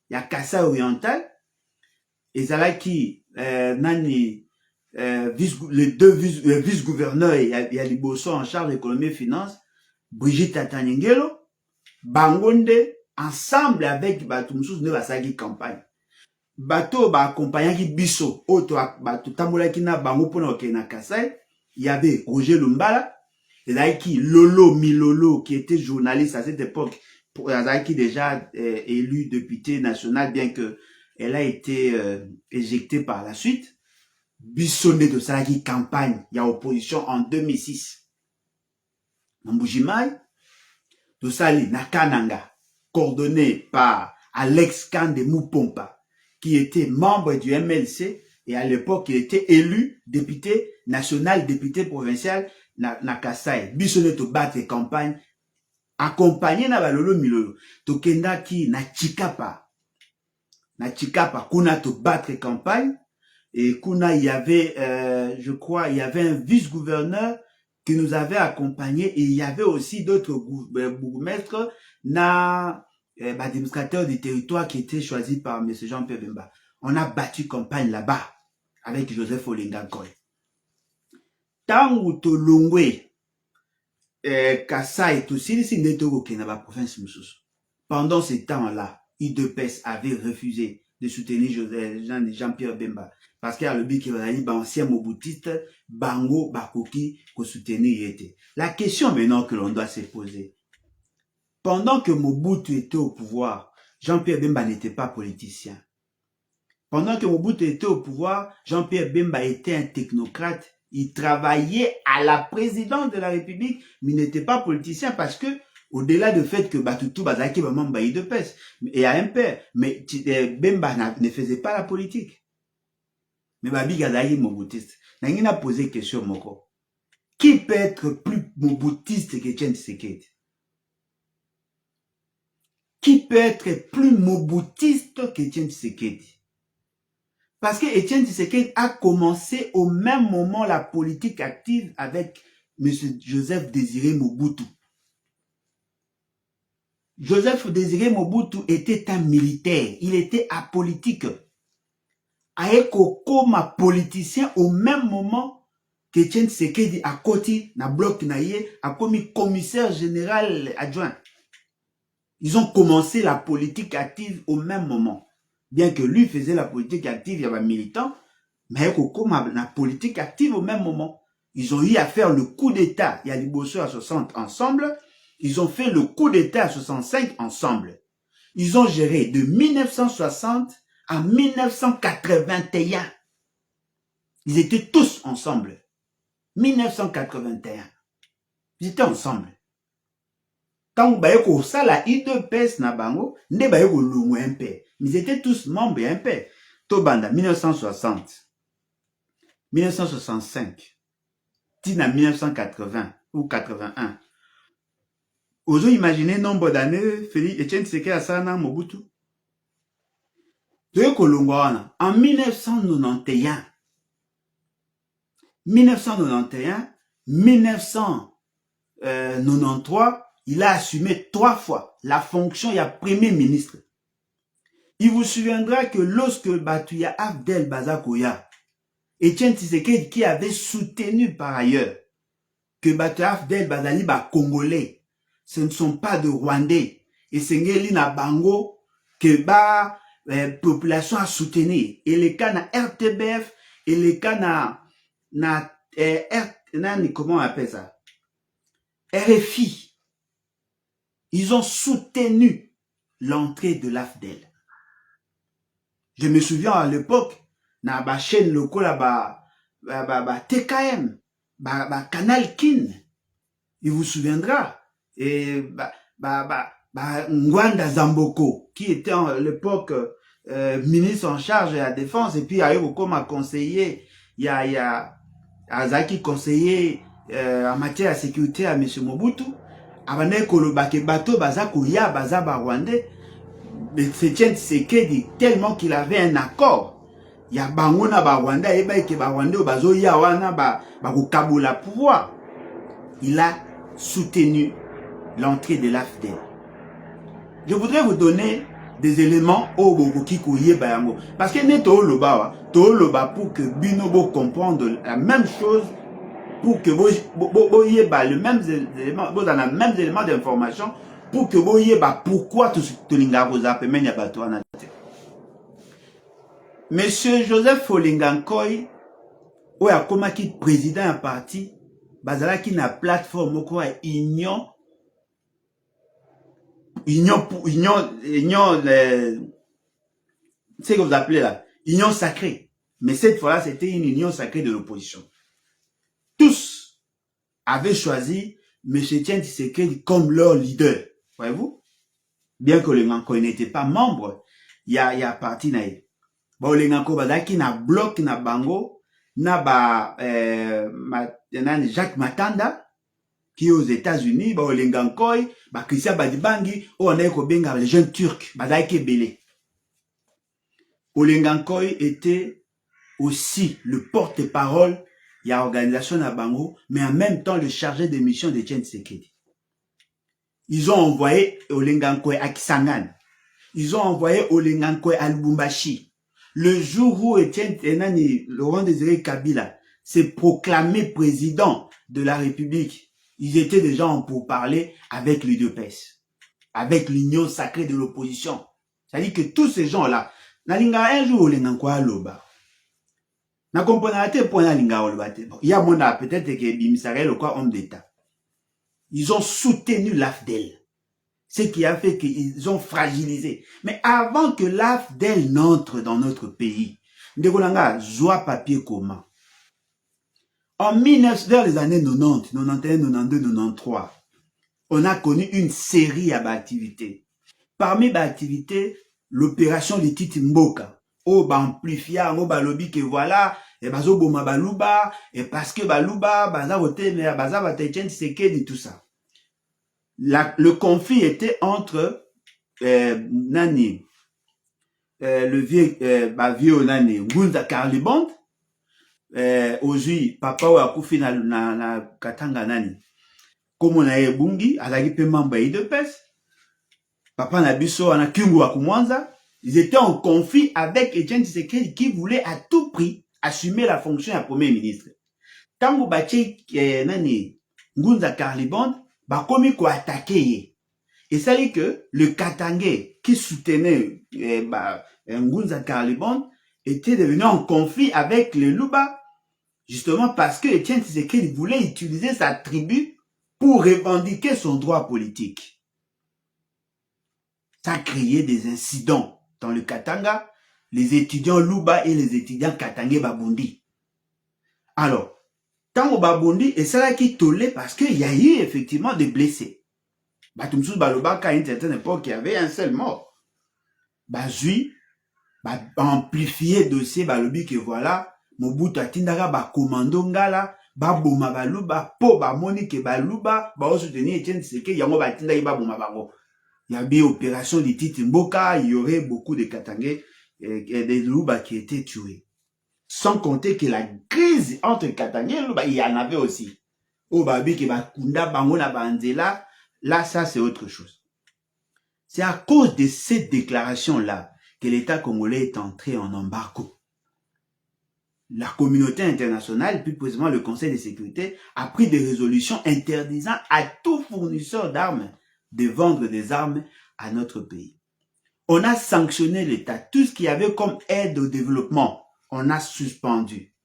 ya Kasai oriental, ezalaki nani les deux vice-gouverneurs et ya liboso en charge de l'économie et finance, Brigitte Atanyengelo, bangonde ensemble avec bato mususu ne basalaki campagne. Bato ba accompagnaki biso oto bato tambolaki na bango pona okende na Kasai, il y avait Roger Lumbala, ezalaki Lolo Milolo qui était journaliste à cette époque, ezalaki déjà élu député national bien que elle a été éjectée par la suite. Bissonné de Salaki campagne, il y a opposition en 2006. Mbujimai, de Sali Nakananga, coordonné par Alex Kande Mupompa, qui était membre du MLC et à l'époque il était élu député national, député provincial na Kasai. Bissonné to battre campagne, accompagné na Balolo Milolo, to Kendaki na Chikapa, kuna to battre campagne. Et Kuna, il y avait, je crois, il y avait un vice-gouverneur qui nous avait accompagnés et il y avait aussi d'autres bourgmestres, administrateurs du territoire qui étaient choisis par M. Jean-Pierre Bemba. On a battu campagne là-bas avec Joseph Olinga Koy. Tangu to Longwe, Kasai, tout si Netoro qui n'a pas province Moussos. Pendant ce temps-là, IDPS avait refusé de soutenir Jean-Pierre Bemba. Parce qu'il y a le but qui va aller, ancien moboutiste, bango, bakoki, ko soutenir était. La question maintenant que l'on doit se poser. Pendant que Mobutu était au pouvoir, Jean-Pierre Bemba n'était pas politicien. Pendant que Mobutu était au pouvoir, Jean-Pierre Bemba était un technocrate. Il travaillait à la présidence de la République, mais il n'était pas politicien parce que, au-delà du fait que Batutu Bazaki va membre de PES, et à un père, mais Bemba ne faisait pas la politique. Mais Babi Gadaï Moboutiste. N'a pas posé question moko. Qui peut être plus moboutiste que Etienne Tshisekedi? Qui peut être plus moboutiste que Etienne Tshisekedi? Parce que Etienne Tshisekedi a commencé au même moment la politique active avec M. Joseph Désiré Mobutu. Joseph Désiré Mobutu était un militaire. Il était apolitique. Aeko comme politicien au même moment que Etienne Tshisekedi a côté na bloc naïe a commis commissaire général adjoint. Ils ont commencé la politique active au même moment. Bien que lui faisait la politique active, il y avait un militant, mais Aeko comme la politique active au même moment. Ils ont eu à faire le coup d'État. Il y a Liboso à 60 ensemble. Ils ont fait le coup d'État à 65 ensemble. Ils ont géré de 1960 en 1981, ils étaient tous ensemble. 1981, ils étaient ensemble. Quand vous voyez ça, la IDPS na bango, ne voyez que l'ongo un peu. Ils étaient tous membres un peu. Tobanda 1960, 1965, tina 1980 ou 81. Vous imaginez le nombre d'années, Félix Etienne Tshisekedi a ça dans Mobutu. En 1991, 1993, il a assumé 3 fois la fonction de premier ministre. Il vous souviendra que lorsque Batuya Abdel Bazakoya, Etienne Tshisekedi qui avait soutenu par ailleurs que Batuya Abdel Bazali Congolais, ce ne sont pas de Rwandais, et c'est Ngeli na Bango que population à soutenir. Et les cas na RTBF, et les cas comment on appelle ça? RFI. Ils ont soutenu l'entrée de l'AFDEL. Je me souviens à l'époque, na ba chaîne locale, TKM, Canal Kin. Il vous souviendra. Et Ngwanda Zamboko, qui était à l'époque ministre en charge de la défense, et puis il y a eu comme conseiller, il y a Azaki conseiller en matière de sécurité à M. Mobutu. Avant que bateau bazako ya bazaba rwandais, mais c'est Tshisekedi tellement qu'il avait un accord. Il y a bangona ba rwandais et ba ke ba rwandais bazo ya wana ba ko kabola pouvoir. Il a soutenu l'entrée de l'AFDEL. Je voudrais vous donner des éléments au Bogoki Kouye Bayango. Parce que n'est to loba pour que Binobo comprendre la même chose, pour que vous le même élément, vous avez les mêmes éléments d'information, pour que vous ayez pourquoi tout l'inga vous appelle men yabato anate. Monsieur Joseph Olingankoy, ou a komaki président un parti, bazala qui na plateforme quoi union, c'est ce que vous appelez là, union sacrée. Mais cette fois-là, c'était une union sacrée de l'opposition. Tous avaient choisi M. Etienne Tshisekedi comme leur leader. Voyez-vous? Bien que Olingankoy n'était pas membre, il y a parti naïf. Bon, Olingankoy bazaki na bloc na bango, na Jacques Matanda, qui est aux États-Unis, Olingankoy, Christian Badibangi, on a benga les jeunes turcs, bazaki belé. Olingankoy était aussi le porte-parole de l'organisation Nabango, mais en même temps le chargé de mission de Etienne Tshisekedi. Ils ont envoyé Olingankoy à Kisangani. Ils ont envoyé Olingankoy à Lubumbashi. Le jour où Laurent Désiré Kabila s'est proclamé président de la République, ils étaient déjà en pourparlers avec l'UDPS, avec l'union sacrée de l'opposition. C'est-à-dire que tous ces gens-là, un jour Olingankoy à Loba. Na comprenez point à linga oloba te. Il y a mon peut-être que Bimisarel ou quoi homme d'État. Ils ont soutenu l'AFDEL. Ce qui a fait qu'ils ont fragilisé. Mais avant que l'AFDEL n'entre dans notre pays, Ndekolanga joie papier commun. En vers les années 90, 91, 92, 93, on a connu une série d'activités. Parmi les activités, l'opération de Titi Mboka. Oh, amplifia, oh, lobby que voilà, et bazo boma baluba, et parce que baluba, baza vote, mais baza va Etienne Tshisekedi, tout ça. Le conflit était entre, le vieux, nani, Ngunza Karliband, aujourd'hui, papa ou akufi na katanga nani. Comme on a bungi, azagi pe mamba de pes. Papa na biso, ana kingu akumwanza. Ils étaient en conflit avec Etienne Tshisekedi qui voulait à tout prix assumer la fonction de premier ministre. Tango bache nani Ngunza Karliband ba komi ko attaquer. Et ça dit que le Katangais qui soutenait Ngunza Karliband était devenu en conflit avec les Luba justement parce que Etienne Tshisekedi voulait utiliser sa tribu pour revendiquer son droit politique. Ça a créé des incidents. Dans le Katanga, les étudiants Luba et les étudiants Katangais Babundi. Alors, tant au Babundi, et c'est là qui tolait parce qu'il y a eu effectivement des blessés. Batumsous Balobaka, à une certaine époque, il y avait un seul mort. Bazui, amplifié dossier, balobi que voilà, Mobutu Atindara, commando ngala, Boma Baluba, Po Monique Baluba, soutenir Etienne Tshisekedi, Yango Batinda Boma Bango. Il y avait opération de Titi Mboka, il y aurait beaucoup de Katangais et des Luba qui étaient tués. Sans compter que la crise entre Katangais et Luba, il y en avait aussi. Au Babi qui va Kunda Bangona Banzela, là ça c'est autre chose. C'est à cause de cette déclaration-là que l'État congolais est entré en embargo. La communauté internationale, plus précisément le Conseil de sécurité, a pris des résolutions interdisant à tout fournisseur d'armes de vendre des armes à notre pays. On a sanctionné l'État. Tout ce qu'il y avait comme aide au développement, on a suspendu.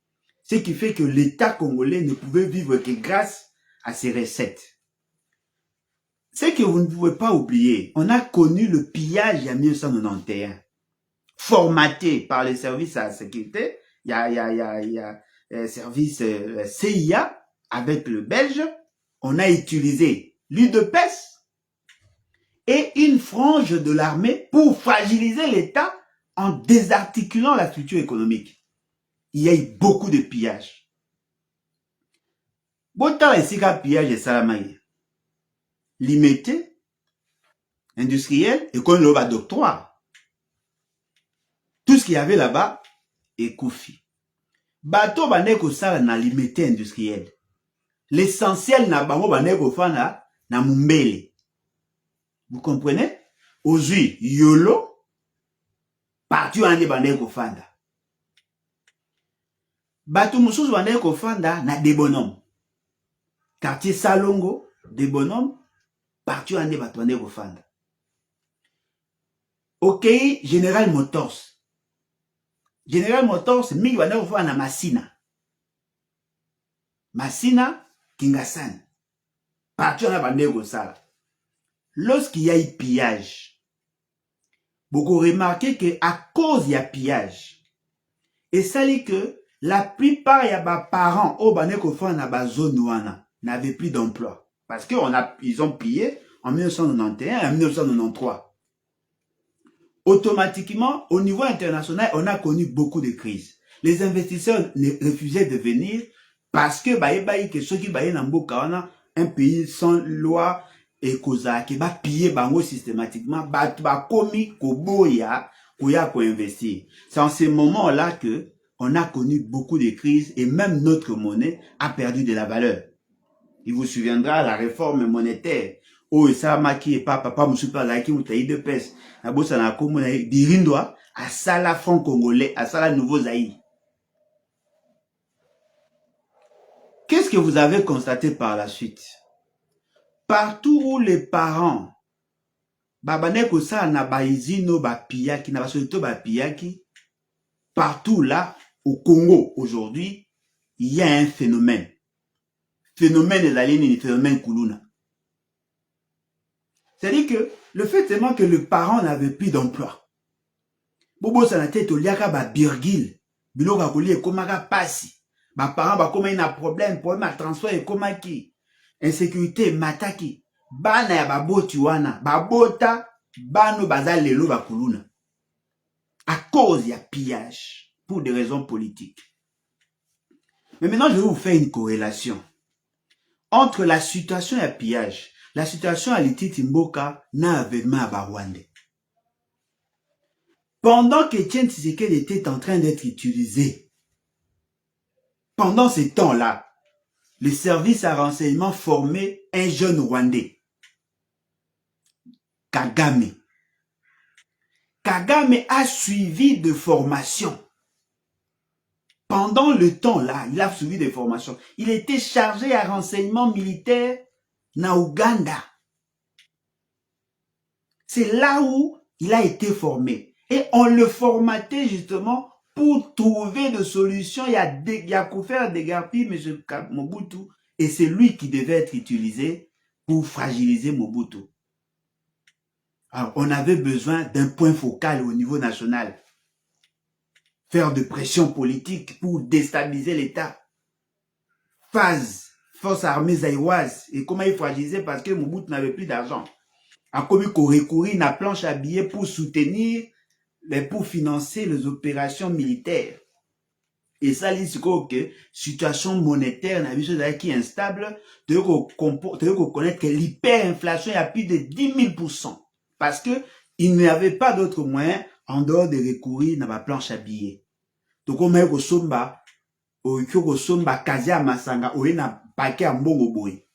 Ce qui fait que l'État congolais ne pouvait vivre que grâce à ses recettes. Ce que vous ne pouvez pas oublier, on a connu le pillage en 1991, formaté par les services à la sécurité. Il y a service CIA avec le Belge. On a utilisé l'UDPS et une frange de l'armée pour fragiliser l'État en désarticulant la structure économique. Il y a eu beaucoup de pillages. Botan et sika pillage et salamaye. Limité, industriel, et qu'on l'oba d'octroi. Tout ce qu'il y avait là-bas est koufi. Bateau bané ko sala na limité industriel. L'essentiel na bango bane kofanda na mumbele. Vous comprenez? Aujourd'hui, yolo, parti wane bane kofanda. Batu mususu bane kofanda na de bonhomme. Quartier Salongo, de bonhomme, parti wane batu bane kofanda. Ok, General Motors. General Motors, mingi bane kofanda na Masina. Masina, Kingasani. Parti wane bane kosala. Lorsqu'il y a eu pillage, beaucoup remarqué que à cause il y a pillage, et ça dit que la plupart ya ba parents au bane kofanda na ba zone wana n'avaient plus d'emploi parce que ils ont pillé en 1991 et en 1993. Automatiquement, au niveau international, on a connu beaucoup de crises. Les investisseurs refusaient de venir parce que que ceux qui baïe n'amboka wana un pays sans loi et koza qui va piller bango systématiquement ba komi koboya koya ko investir. C'est en ce moment-là que on a connu beaucoup de crises et même notre monnaie a perdu de la valeur. Il vous souviendra la réforme monétaire. Oh, ça maki et papa musupa la ki mutaï de pes. Na bossa na komo na dirindwa à sala franc congolais, à sala nouveau Zaïre. Qu'est-ce que vous avez constaté par la suite? Partout où les parents babane ko sa na baizino ba piyaki na basolito ba piyaki, partout là au Congo aujourd'hui, il y a un phénomène. Phénomène ezalini, phénomène kuluna. C'est-à-dire que le fait seulement que le parent n'avait plus d'emploi. Bobo sa na tête au liaka ba birgil, biloka koli e komaka pasi. Ba parent ba koma ina problème à transfert e komaki. Insécurité mataki. Bana ya baboti wana, babota bano baza lelo bakuluna. À cause ya pillage pour des raisons politiques. Mais maintenant je vais vous faire une corrélation entre la situation ya pillage, la situation à l'Ititi Mboka na avènement à Barwande. Pendant que Etienne Tshisekedi était en train d'être utilisé, pendant ce temps-là, le service à renseignement formait un jeune Rwandais, Kagame. Kagame a suivi de formation. Pendant le temps-là, il a suivi des formations. Il était chargé à renseignement militaire na Ouganda. C'est là où il a été formé. Et on le formatait justement pour trouver des solutions. Il y a qu'à faire des garpilles, M. Mobutu. Et c'est lui qui devait être utilisé pour fragiliser Mobutu. Alors, on avait besoin d'un point focal au niveau national. Faire de pression politique pour déstabiliser l'État. Phase, force armée zaïroise. Et comment il fragilisait parce que Mobutu n'avait plus d'argent. A commis qu'on recourir à la planche à billets pour soutenir, pour financer les opérations militaires. Et ça, c'est que situation monétaire, n'a vu qui est instable, de reconnaître que l'hyperinflation est à plus de 10 000%. Parce que il n'y avait pas d'autre moyen en dehors de recourir à la planche à billets. Donc, on m'a dit kazi ya masanga oye na paquet ya mbongo boye.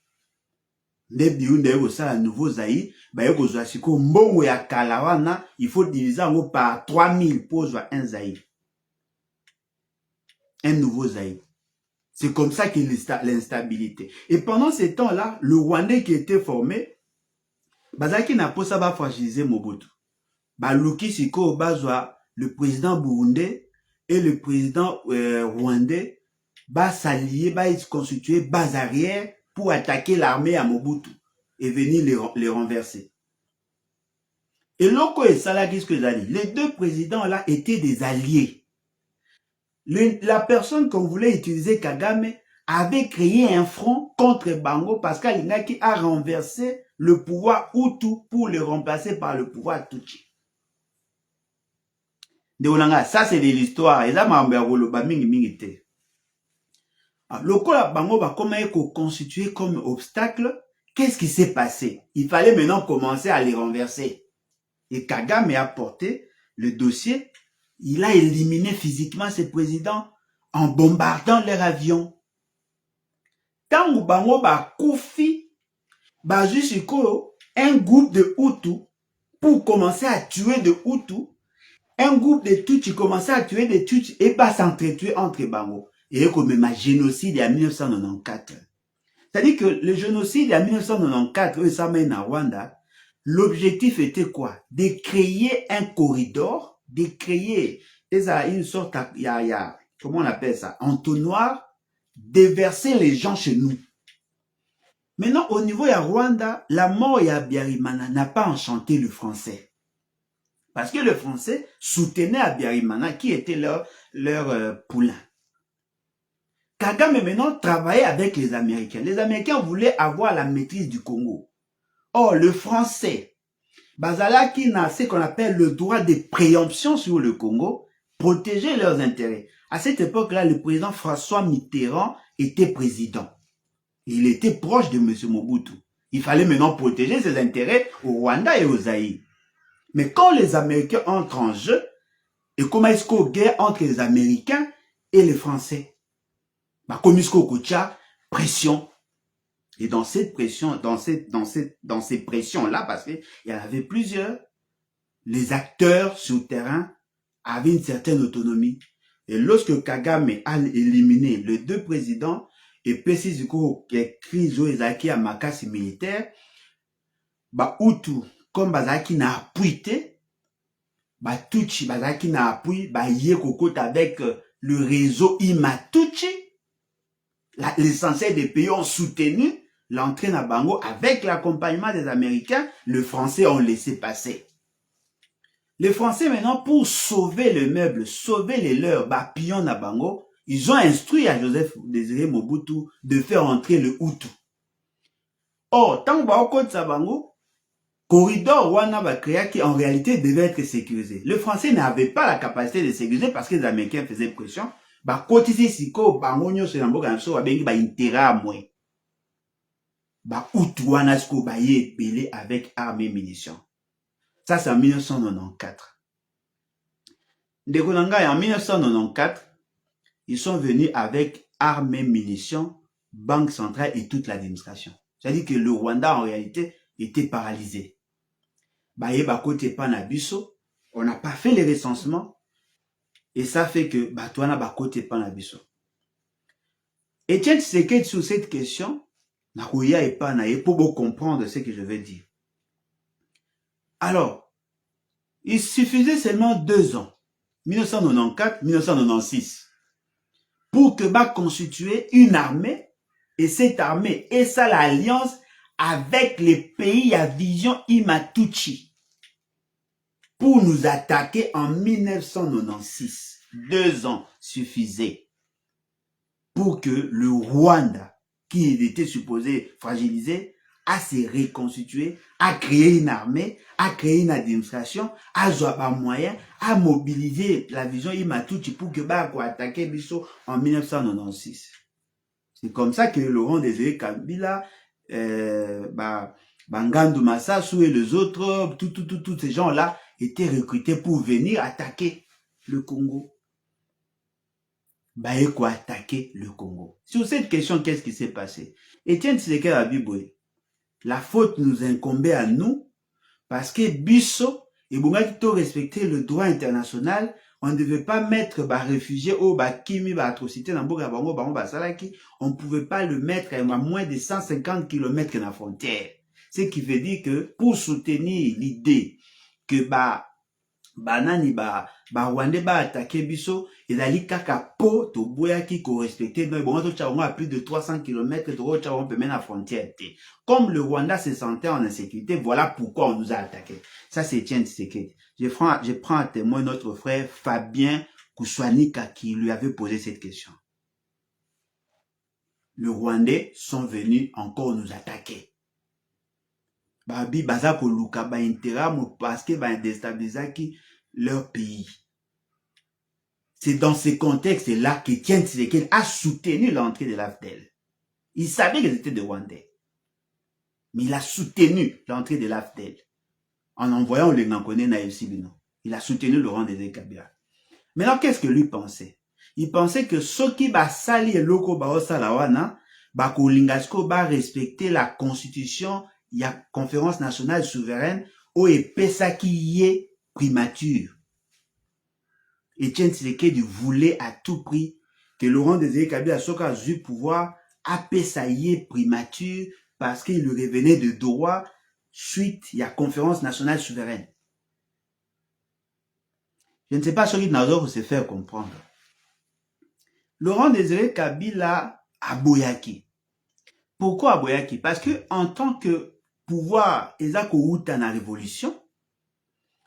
Nde biunda yeko sala nouveau Zaïre, ba yeko zwa siko mbongo ya kala wana, il faut diviser en gros par 3000 pour zwa un Zaïre. Un nouveau Zaïre. C'est comme ça qu'il y a l'instabilité. Et pendant ce temps-là, le Rwandais qui était formé, bazaki na posa ba fragiliser Mobutu. Ba luki siko bazwa le président burundais et le président rwandais va s'allier, va se constituer base arrière pour attaquer l'armée à Mobutu et venir les renverser. Et Loko et Salah, qu'est-ce que j'ai dit? Les deux présidents là étaient des alliés. La personne qu'on voulait utiliser, Kagame, avait créé un front contre Bango parce qu'Alinaki a renversé le pouvoir Hutu pour le remplacer par le pouvoir Tutsi. Ça c'est de l'histoire. Et là, Lokola Bango va comment constituer comme obstacle. Qu'est-ce qui s'est passé? Il fallait maintenant commencer à les renverser. Et Kagame a porté le dossier. Il a éliminé physiquement ses présidents en bombardant leurs avions. Tango bango ba koufi, ba jusqu'au un groupe de Hutu pour commencer à tuer de Hutu, un groupe de Tutsi commençait à tuer des Tutsi et pas s'entretuer entre bango. Et comme un génocide en 1994. C'est-à-dire que le génocide en 1994, ça mène à Rwanda, l'objectif était quoi? De créer un corridor, de créer une sorte, comment on appelle ça? Entonnoir, déverser les gens chez nous. Maintenant, au niveau de Rwanda, la mort de Habyarimana n'a pas enchanté le français. Parce que le français soutenait Habyarimana qui était leur poulain. Kagame maintenant travaillait avec les Américains. Les Américains voulaient avoir la maîtrise du Congo. Or, le français, Bazalaki n'a ce qu'on appelle le droit de préemption sur le Congo, protéger leurs intérêts. À cette époque-là, le président François Mitterrand était président. Il était proche de M. Mobutu. Il fallait maintenant protéger ses intérêts au Rwanda et au Zaïre. Mais quand les Américains entrent en jeu, et comment est-ce qu'on guerre entre les Américains et les Français? Comme pression. Et dans cette pression, dans ces pressions-là, parce qu'il y en avait plusieurs, les acteurs sur le terrain avaient une certaine autonomie. Et lorsque Kagame a éliminé les deux présidents, et Pessi Ziko qui est crise Ezaki à Makasi militaire, Hutu, comme Bazaki n'a appuyé, Tutsi Bazaki n'a appuyé, Yekokot avec le réseau Imatuchi, l'essentiel des pays ont soutenu l'entrée dans Bango avec l'accompagnement des Américains. Les Français ont laissé passer. Les Français maintenant, pour sauver le meuble, sauver les leurs, pion na Bango, ils ont instruit à Joseph Désiré Mobutu de faire entrer le Hutu. Or, tant que Bango, corridor Wana Bakria qui en réalité devait être sécurisé. Le Français n'avait pas la capacité de sécuriser parce que les Américains faisaient pression. Kotisi siko bango nyo se namboka na so abengi intérêt moins. Hutu wana sko ye belé avec armes et munitions. Ça c'est en 1994. Ndeko nanga en 1994, ils sont venus avec armes et munitions, banque centrale et toute l'administration. C'est-à-dire que le Rwanda en réalité était paralysé. Côté Panabiso, on n'a pas fait les recensements. Et ça fait que Batouana Bakote Panabiso. Etienne Tshisekedi sur cette question, Nakoya et Panaye pour comprendre ce que je veux dire. Alors, il suffisait seulement 2 ans, 1994-1996, pour que constituer une armée, et cette armée ait ça l'alliance avec les pays à vision Imatuchi pour nous attaquer en 1996. 2 ans suffisaient pour que le Rwanda, qui était supposé fragilisé, a se reconstitué, a créé une armée, a créé une administration, a joué par moyen, a mobilisé la vision Imatuchi pour que attaquer Bisso en 1996. C'est comme ça que Laurent Désiré Kabila, Bangandu Massassou et les autres, tous ces gens-là étaient recrutés pour venir attaquer le Congo. Attaquer le Congo. Sur cette question, qu'est-ce qui s'est passé? Etienne Tshisekedi a dit, la faute nous incombait à nous parce que Bisso et Bungaki respecter le droit international. On ne devait pas mettre réfugiés au Kimi, atrocité dans Boga Bango, Bango Basalaki. On ne pouvait pas le mettre à moins de 150 km de la frontière. Ce qui veut dire que pour soutenir l'idée que banani Rwandais attaquer Bisso, et ali kaka po to boya qui correspectait donc bon to tchaongo à plus de 300 km to tchaongo peut mener la frontière. Comme le Rwanda se sentait en insécurité, voilà pourquoi on nous a attaqué. Ça c'est Etienne Tshisekedi. Je prends à témoin notre frère Fabien Kouswanika qui lui avait posé cette question. Les Rwandais sont venus encore nous attaquer. Babi bazako luka ba intérêt parce que déstabiliser leur pays. C'est dans ce contexte-là qu'Etienne Tshisekedi a soutenu l'entrée de l'AFDEL. Il savait qu'ils étaient des Rwandais. Mais il a soutenu l'entrée de l'AFDEL. En envoyant le Nankone Naïf Sibino. Il a soutenu Laurent Désiré Kabila. Maintenant, qu'est-ce que lui pensait? Il pensait que ce qui va salir loko baosalawana, bakolingasko ba respecter la constitution ya conférence nationale souveraine oyo epesaki ye primature. Etienne Tshisekedi voulait à tout prix que Laurent Désiré Kabila soka azui pouvoir apesa ye primature parce qu'il lui revenait de droit suite à la conférence nationale souveraine. Je ne sais pas ce qui n'a se faire comprendre. Laurent Désiré Kabila a boyaki. Pourquoi a boyaki? Parce que en tant que pouvoir ezako outa na révolution,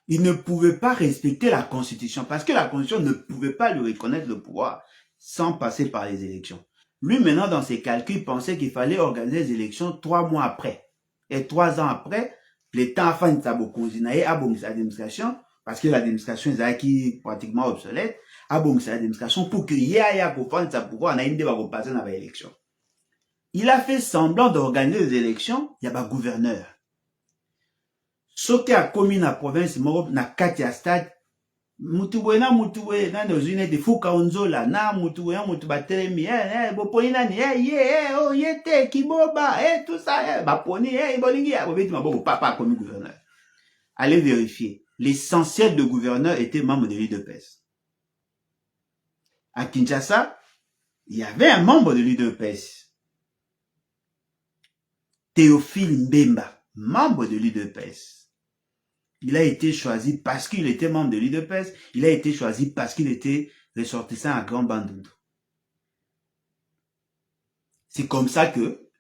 il ne pouvait pas respecter la constitution parce que la constitution ne pouvait pas lui reconnaître le pouvoir sans passer par les élections. Lui, maintenant, dans ses calculs, pensait qu'il fallait organiser les élections 3 mois après. Et 3 ans après, le temps afin de s'abonner à l'administration, parce que l'administration est acquis pratiquement obsolète, à l'administration pour qu'il y ait à comprendre sa pouvoir, on a une débat pour passer dans l'élection. Il a fait semblant d'organiser les élections, il y a un gouverneur. Soki a commis na province moko na kati ya stade mutuwe na nando zine de fuka onzola na mutuwe na mutu batelemi boponi nani oh yete kiboba tout ça baponi bolingi bobeti maboko papa commis gouverneur. Allez vérifier. L'essentiel de gouverneur était membre de l'UDPS. À Kinshasa, il y avait un membre de l'UDPS. Théophile Mbemba, membre de l'UDPS. Il a été choisi parce qu'il était membre de l'UDPS. Il a été choisi parce qu'il était ressortissant à Grand Bandundu. C'est comme ça que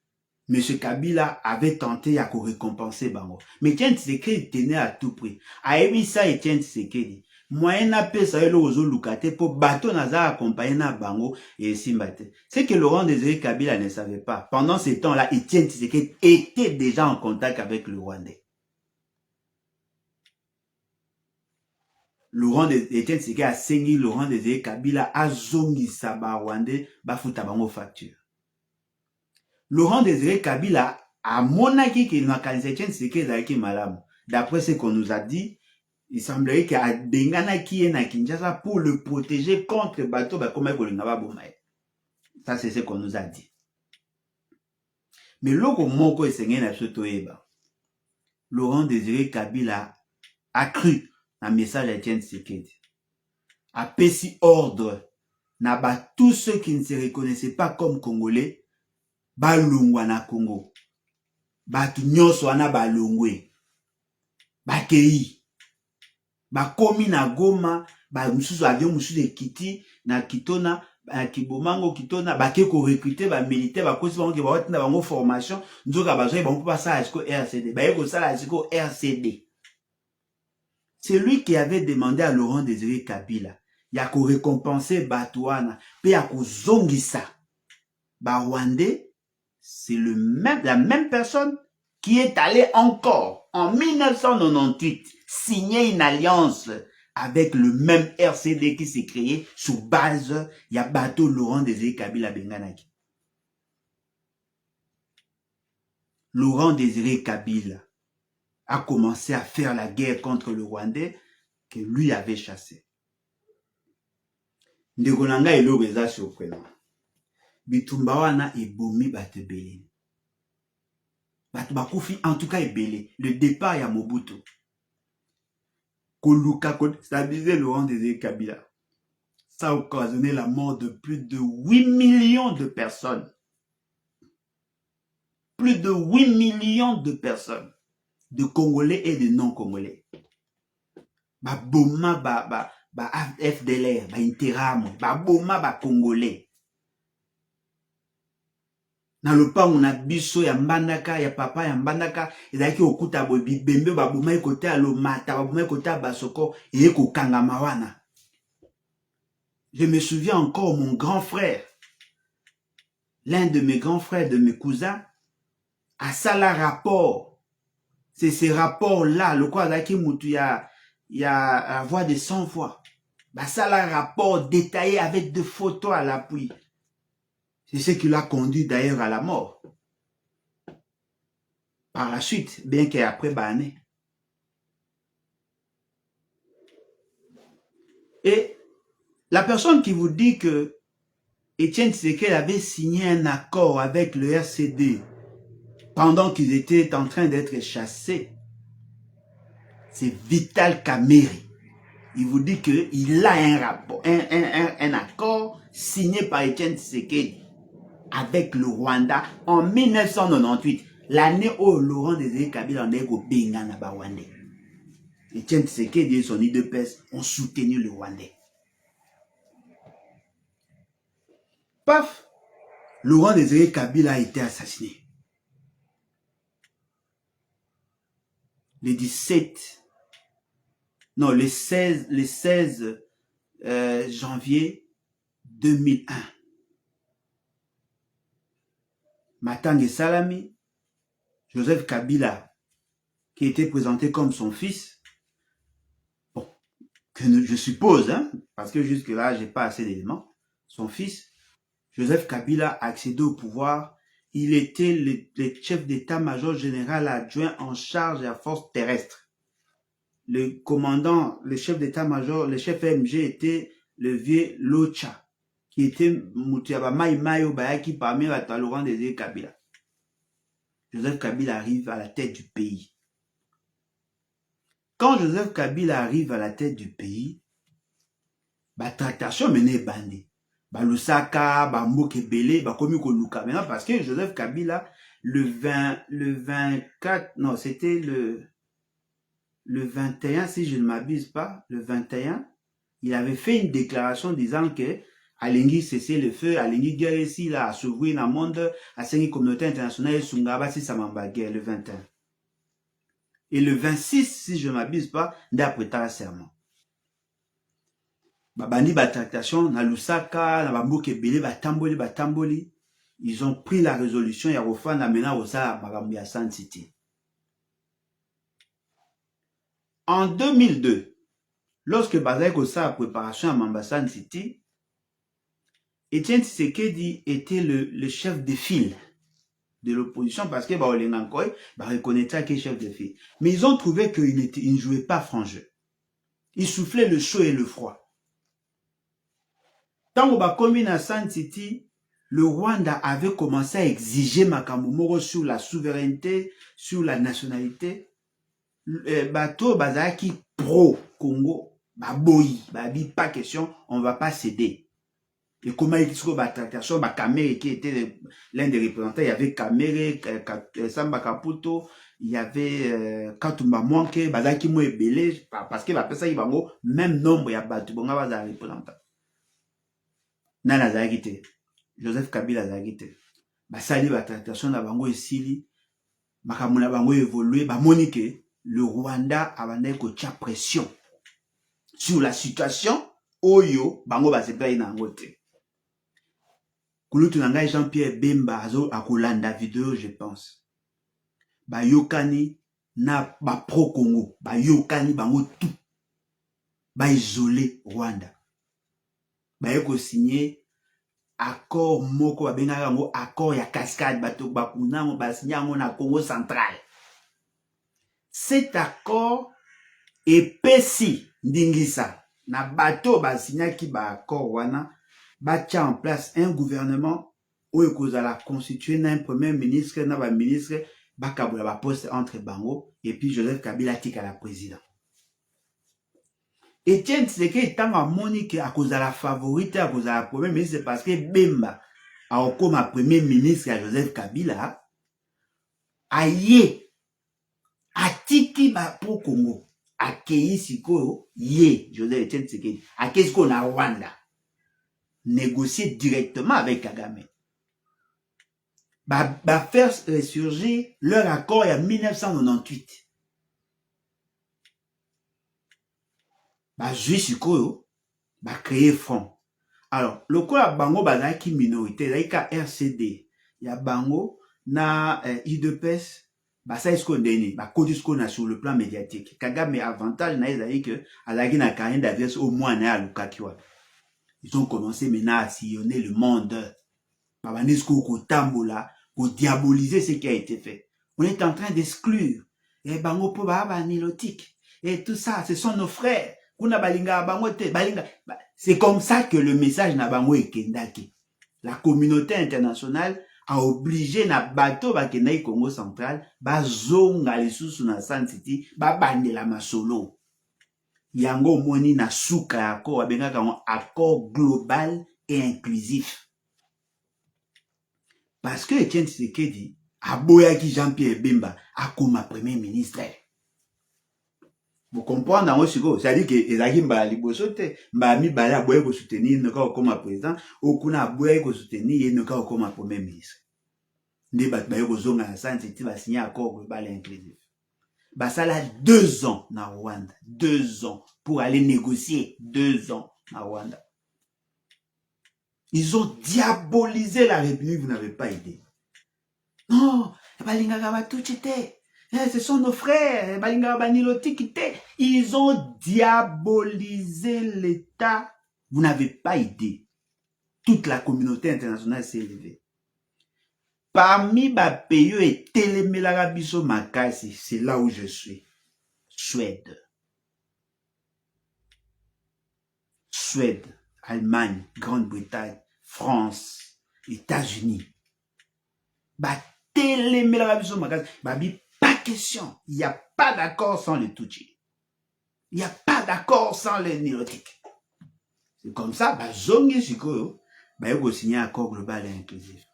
M. Kabila avait tenté à récompenser Bango. Mais Etienne Tshisekedi tenait à tout prix. Aébi ça Etienne Tshisekedi. Moyen na pesa elo ozo lukate po bateau naza accompagné na Bango et Simbate. C'est que Laurent Désiré Kabila ne savait pas. Pendant ces temps-là, Etienne Tshisekedi était déjà en contact avec le Rwandais. Etienne Tshisekedi a sengi Laurent Désiré Kabila a zongi saba Rwandais bafuta bango facture. Laurent Désiré Kabila a monaki qu'il n'a qu'à Etienne Tshisekedi zaki malamu. D'après ce qu'on nous a dit, il semblerait qu'il a dengana qui est na Kinshasa pour le protéger contre bateau comme kolinga ba bomaye. Ça c'est ce qu'on nous a dit. Mais loko moko esengé na soto eba. Laurent Désiré Kabila a cru un message à Etienne Tshisekedi. A pesi ordre na ba tous ceux qui ne se reconnaissaient pas comme Congolais, ba lungwa na Congo. Ba tu nyonso wana ba lungwe. Ba kei. Ba komi na Goma, ba mususu avion mususu de Kiti na Kitona, ba Kibomango Kitona, ba ke ko recruter ba militaire ba kosi bango ke ba watina bango formation, nzoka ba zoe bango pa sa asko RCD. Ba yeko sala asko RCD. C'est lui qui avait demandé à Laurent Désiré Kabila, il y a qu'on récompenser Batouana, puis il y a qu'on zongisa. Bah, Rwandais, c'est la même personne qui est allée encore, en 1998, signer une alliance avec le même RCD qui s'est créé sous base, il y a bateau Laurent Désiré Kabila Benganaki. Laurent Désiré Kabila a commencé à faire la guerre contre le Rwandais que lui avait chassé. Ndegonanga elo beza surprenant. Bitumba wana ebomi batebele. Batu bakufi en tout cas ebele. Le départ ya Mobutu. Koluka stabiliser Laurent Désiré Kabila. Ça a occasionné la mort de plus de 8 millions de personnes. Plus de 8 millions de personnes. De Congolais et de non-Congolais. Ba boma ba FDLR, ba Interam, ba boma ba Congolais. Na lopango na biso ya Mbandaka, ya papa ya Mbandaka, ezaki okuta bo bibembe ba boma ekote ya Lomata, ba boma ekote ya Basoko, et ekokanga mawana. Je me souviens encore mon grand frère, l'un de mes grands frères, de mes cousins, a ça la rapport. C'est ces rapports-là, le quoi là qui moutou y a la voix de 100 voix. Bah ça la rapport détaillé avec des photos à l'appui. C'est ce qui l'a conduit d'ailleurs à la mort. Par la suite, bien qu'après banné. Et la personne qui vous dit que Étienne Tshisekedi avait signé un accord avec le RCD pendant qu'ils étaient en train d'être chassés. C'est Vital Kamerhe. Il vous dit qu'il a un rapport, un accord signé par Étienne Tshisekedi avec le Rwanda en 1998, l'année où Laurent Désiré Kabila en est au Benga na Rwandais. Étienne Tshisekedi et son IDPS ont soutenu le Rwandais. Paf, Laurent Désiré Kabila a été assassiné. Le 16 janvier 2001. Matange Salami, Joseph Kabila, qui était présenté comme son fils, bon, que je suppose, hein, parce que jusque-là, j'ai pas assez d'éléments, son fils, Joseph Kabila, a accédé au pouvoir. Il était le chef d'état-major général adjoint en charge de la force terrestre. Le commandant, le chef d'état-major, le chef MG était le vieux Locha, qui était Moutiaba Maïmayo Bayaki parmi la Laurent Désiré Kabila. Joseph Kabila arrive à la tête du pays. Quand Joseph Kabila arrive à la tête du pays, la tractation menée bandé. Lusaka, Mboke Belé, komi Koluka. Maintenant, parce que Joseph Kabila, le 24, non, c'était le 21, si je ne m'abuse pas, le 21, il avait fait une déclaration disant que Alingi cesser le feu, Alingi guerre ici, là, à s'ouvrir dans le monde, à la communauté internationale, Sungaba, si ça m'en guerre, le 21. Et le 26, si je ne m'abuse pas, d'après ta serment. Babani tractation na Lusaka, na Mboke Belé, batamboli, ils ont pris la résolution ya Rofana mena osa makambo ya Sun City. En 2002, lorsque Bazai Kosa a préparation à Mambasan City, Étienne Tshisekedi était le chef de file de l'opposition parce que Olengankoy reconnaîtra qu'il est chef de file. Mais ils ont trouvé qu'il ne jouait pas franc jeu. Il soufflait le chaud et le froid. Tant qu'on va commis à Sun City, le Rwanda avait commencé à exiger Makamomoro sur la souveraineté, sur la nationalité. Bateau Bazaki pro-Congo, Baboyi, Babi, pas question, on ne va pas céder. Et comment il dit que tractation, Kamerhe qui était l'un des représentants, il y avait Kamerhe, Samba Kaputo, il y avait Katumba Mwanke, Bazaki Mouebele, parce que la personne, il va même nombre, il y a Batu, bon, on va avoir représentant. Nana Zagite, Joseph Kabila Zagite, Basali tractation na bango esili, Makamuna bango évolué, Monique, le Rwanda a bandé ko tia pression sur la situation, Oyo, bango basepa ina ngote. Kulutu nanga Jean-Pierre Bemba azo akolanda vidéo, je pense. Yokani na pro-Congo, Yokani bango tout. Isolé Rwanda. Ko signé accord moko babengaka yango accord ya cascade bato bakunango basigné yango na Congo central. Cet accord epesi ndingisa na bato basignaki ba accord wana batia en place un gouvernement où ekozala constitué d'un premier ministre na ba ministre bakabola ba poste entre bango et puis Joseph Kabila tika la président. Étienne Tshisekedi tant à Monique à cause de la favorite à cause de la premier ministre parce que Bemba a comme premier ministre à Joseph Kabila aye atiki ba pour Congo akei siko ye Joseph Étienne Tshisekedi akei siko na Rwanda négocier directement avec Kagame ba faire ressurgir leur accord en 1998. Juif sikoyo créer front. Alors le quoi bango bazaki minorité laika RCD ya bango na IDPS ça est-ce qu'on donne kodisco na sur le plan médiatique Kagame avantage na ezali que alaki na carnet d'adresse au moins na lukakiwa. Ils ont commencé maintenant à sillonner le monde. Babanisco ko tambola pour diaboliser ce qui a été fait. On est en train d'exclure et bango po ba nilotique et tout ça, ce sont nos frères. C'est comme ça que le message na bango ekendaki. La communauté internationale a obligé na bateau bakendaki Congo central bazonga lisusu na Sun City babandela masolo. Yango moni na suka ya accord babengaka yango accord global et inclusif. Parce que Etienne Tshisekedi aboyaki Jean-Pierre Bemba akoma premier ministre. Vous comprenez dans ce c'est-à-dire que ezaki mbala liboso te mbala mibale aboye ko soutenir noka okoma président okuna aboye ko soutenir ye noka okoma premier ministre. Nde bat baye ko zonga na Sun City ba signer accord global et inclusif. Basala 2 ans na Rwanda, 2 ans pour aller négocier, 2 ans na Rwanda. Ils ont diabolisé la République, vous n'avez pas idée. Non, ce sont nos frères, ils ont diabolisé l'État, vous n'avez pas idée. Toute la communauté internationale s'est élevée. Parmi les pays et Télémélarabiso Makasi, c'est là où je suis. Suède. Suède, Allemagne, Grande-Bretagne, France, États-Unis. Télémélarabiso Makasi, pas question. Il n'y a pas d'accord sans les Tutsis. Il n'y a pas d'accord sans les Nilotiques. C'est comme ça, Zongi Shiko, il y a signé un accord global et inclusif.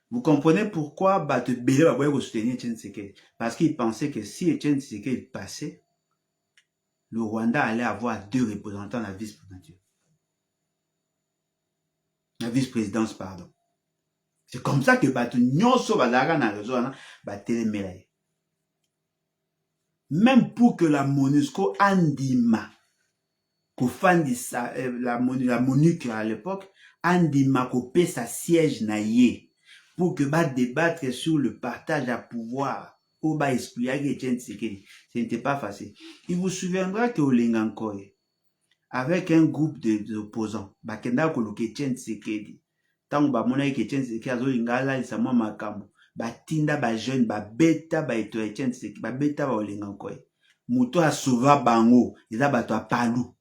Vous comprenez pourquoi Batebele va soutenir Etienne Tshisekedi? Parce qu'il pensait que si Etienne Tshisekedi passait, le Rwanda allait avoir 2 représentants à la vice-présidence. La vice-présidence, pardon. C'est comme ça que Batu Nyonso Bazara na réseau Batelemelaye. Même pour que la MONUSCO andima, la MONUC à l'époque, andima kopé sa siège na ye. Pour que va débattre sur le partage à pouvoir au bas exclure Etienne Tshisekedi. Ce n'était pas facile. Il vous souviendra que au Lengankoy, avec un groupe d'opposants, bakenda koluka Etienne Tshisekedi. Tant ba mona Etienne Tshisekedi azo lingala lisamo makambo, batinda ba jeune ba beta ba eto Etienne Tshisekedi, ba beta ba au Lengankoy. Muto a sauva bango, eza bato a Palou.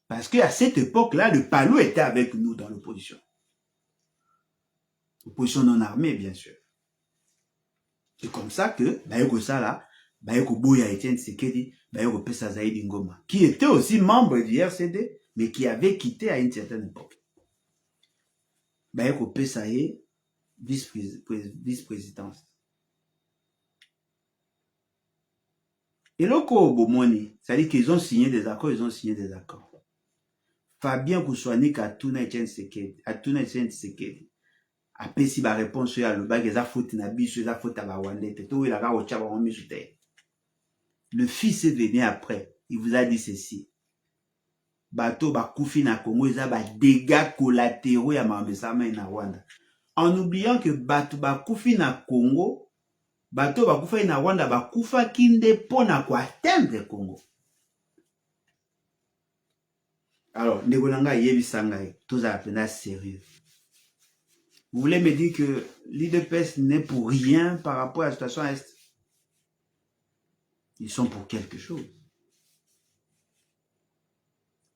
Parce qu'à cette époque-là, le Palou était avec nous dans l'opposition. Opposition non armée, bien sûr. C'est comme ça que, Bayeko Sala, Bayeko Boya Etienne Tshisekedi, Bayeko Pesa Zaïdi Ngoma, qui était aussi membre du RCD, mais qui avait quitté à une certaine époque. Bayeko Pesa est vice-présidence. Et loko Bomoni, c'est-à-dire qu'ils ont signé des accords, Fabien Koussouani Katuna Etienne Tshisekedi, après si ba réponse à le bag eza faute na biso eza faute à ba Rwandais to il a ka ocha ba misu te. Le fils est venu après, il vous a dit ceci. Bato ba kufi na Congo eza ba dégâts collatéraux ya mambesama na Rwanda. En oubliant que bato ba kufi na Congo, bato ba kufa na Rwanda ba kufa kinde pona ko atteindre Congo. Alors, ndegolanga yebisanga tous à peine sérieux. Vous voulez me dire que l'IDPS n'est pour rien par rapport à la situation Est? Ils sont pour quelque chose.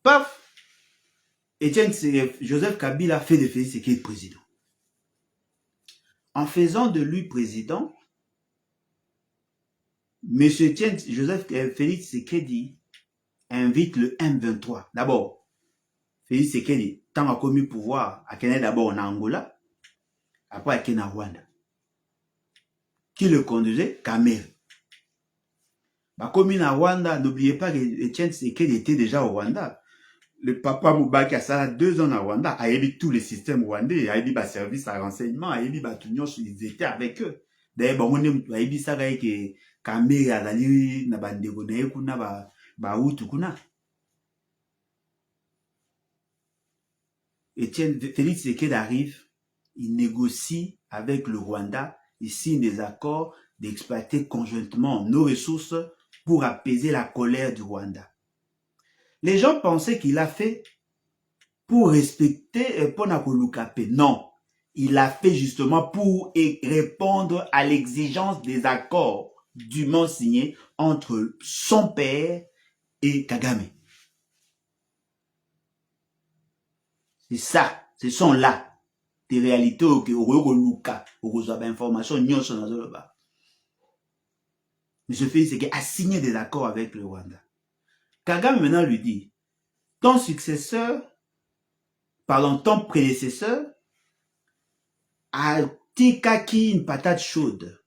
Paf! Joseph Kabila fait de Félix Tshisekedi président. En faisant de lui président, M. Félix Tshisekedi invite le M23. D'abord, Félix Tshisekedi, tant a commis pouvoir, à Kenya d'abord en Angola, après à Kenya Rwanda. Qui le conduisait? Kamel. Comme à Rwanda, n'oubliez pas que Etienne Tshisekedi était déjà au Rwanda. Le papa Moubaki a ça 2 ans à Rwanda, a élu tous les systèmes rwandais, a élu service à renseignement, a élu Batunion, ils étaient avec eux. D'ailleurs, on a élu ça que Kamel a allé na bandego na kuna ba utu kuna. Etienne Félix Tshisekedi arrive, il négocie avec le Rwanda, il signe des accords d'exploiter conjointement nos ressources pour apaiser la colère du Rwanda. Les gens pensaient qu'il a fait pour respecter Ponakolukape. Non, il a fait justement pour répondre à l'exigence des accords dûment signés entre son père et Kagame. C'est ça, ce sont là des réalités au Luka, au information, mais ce fait, c'est qu'il a signé des accords avec le Rwanda. Kagame maintenant lui dit, ton successeur, pardon, ton prédécesseur, a tikaki une patate chaude.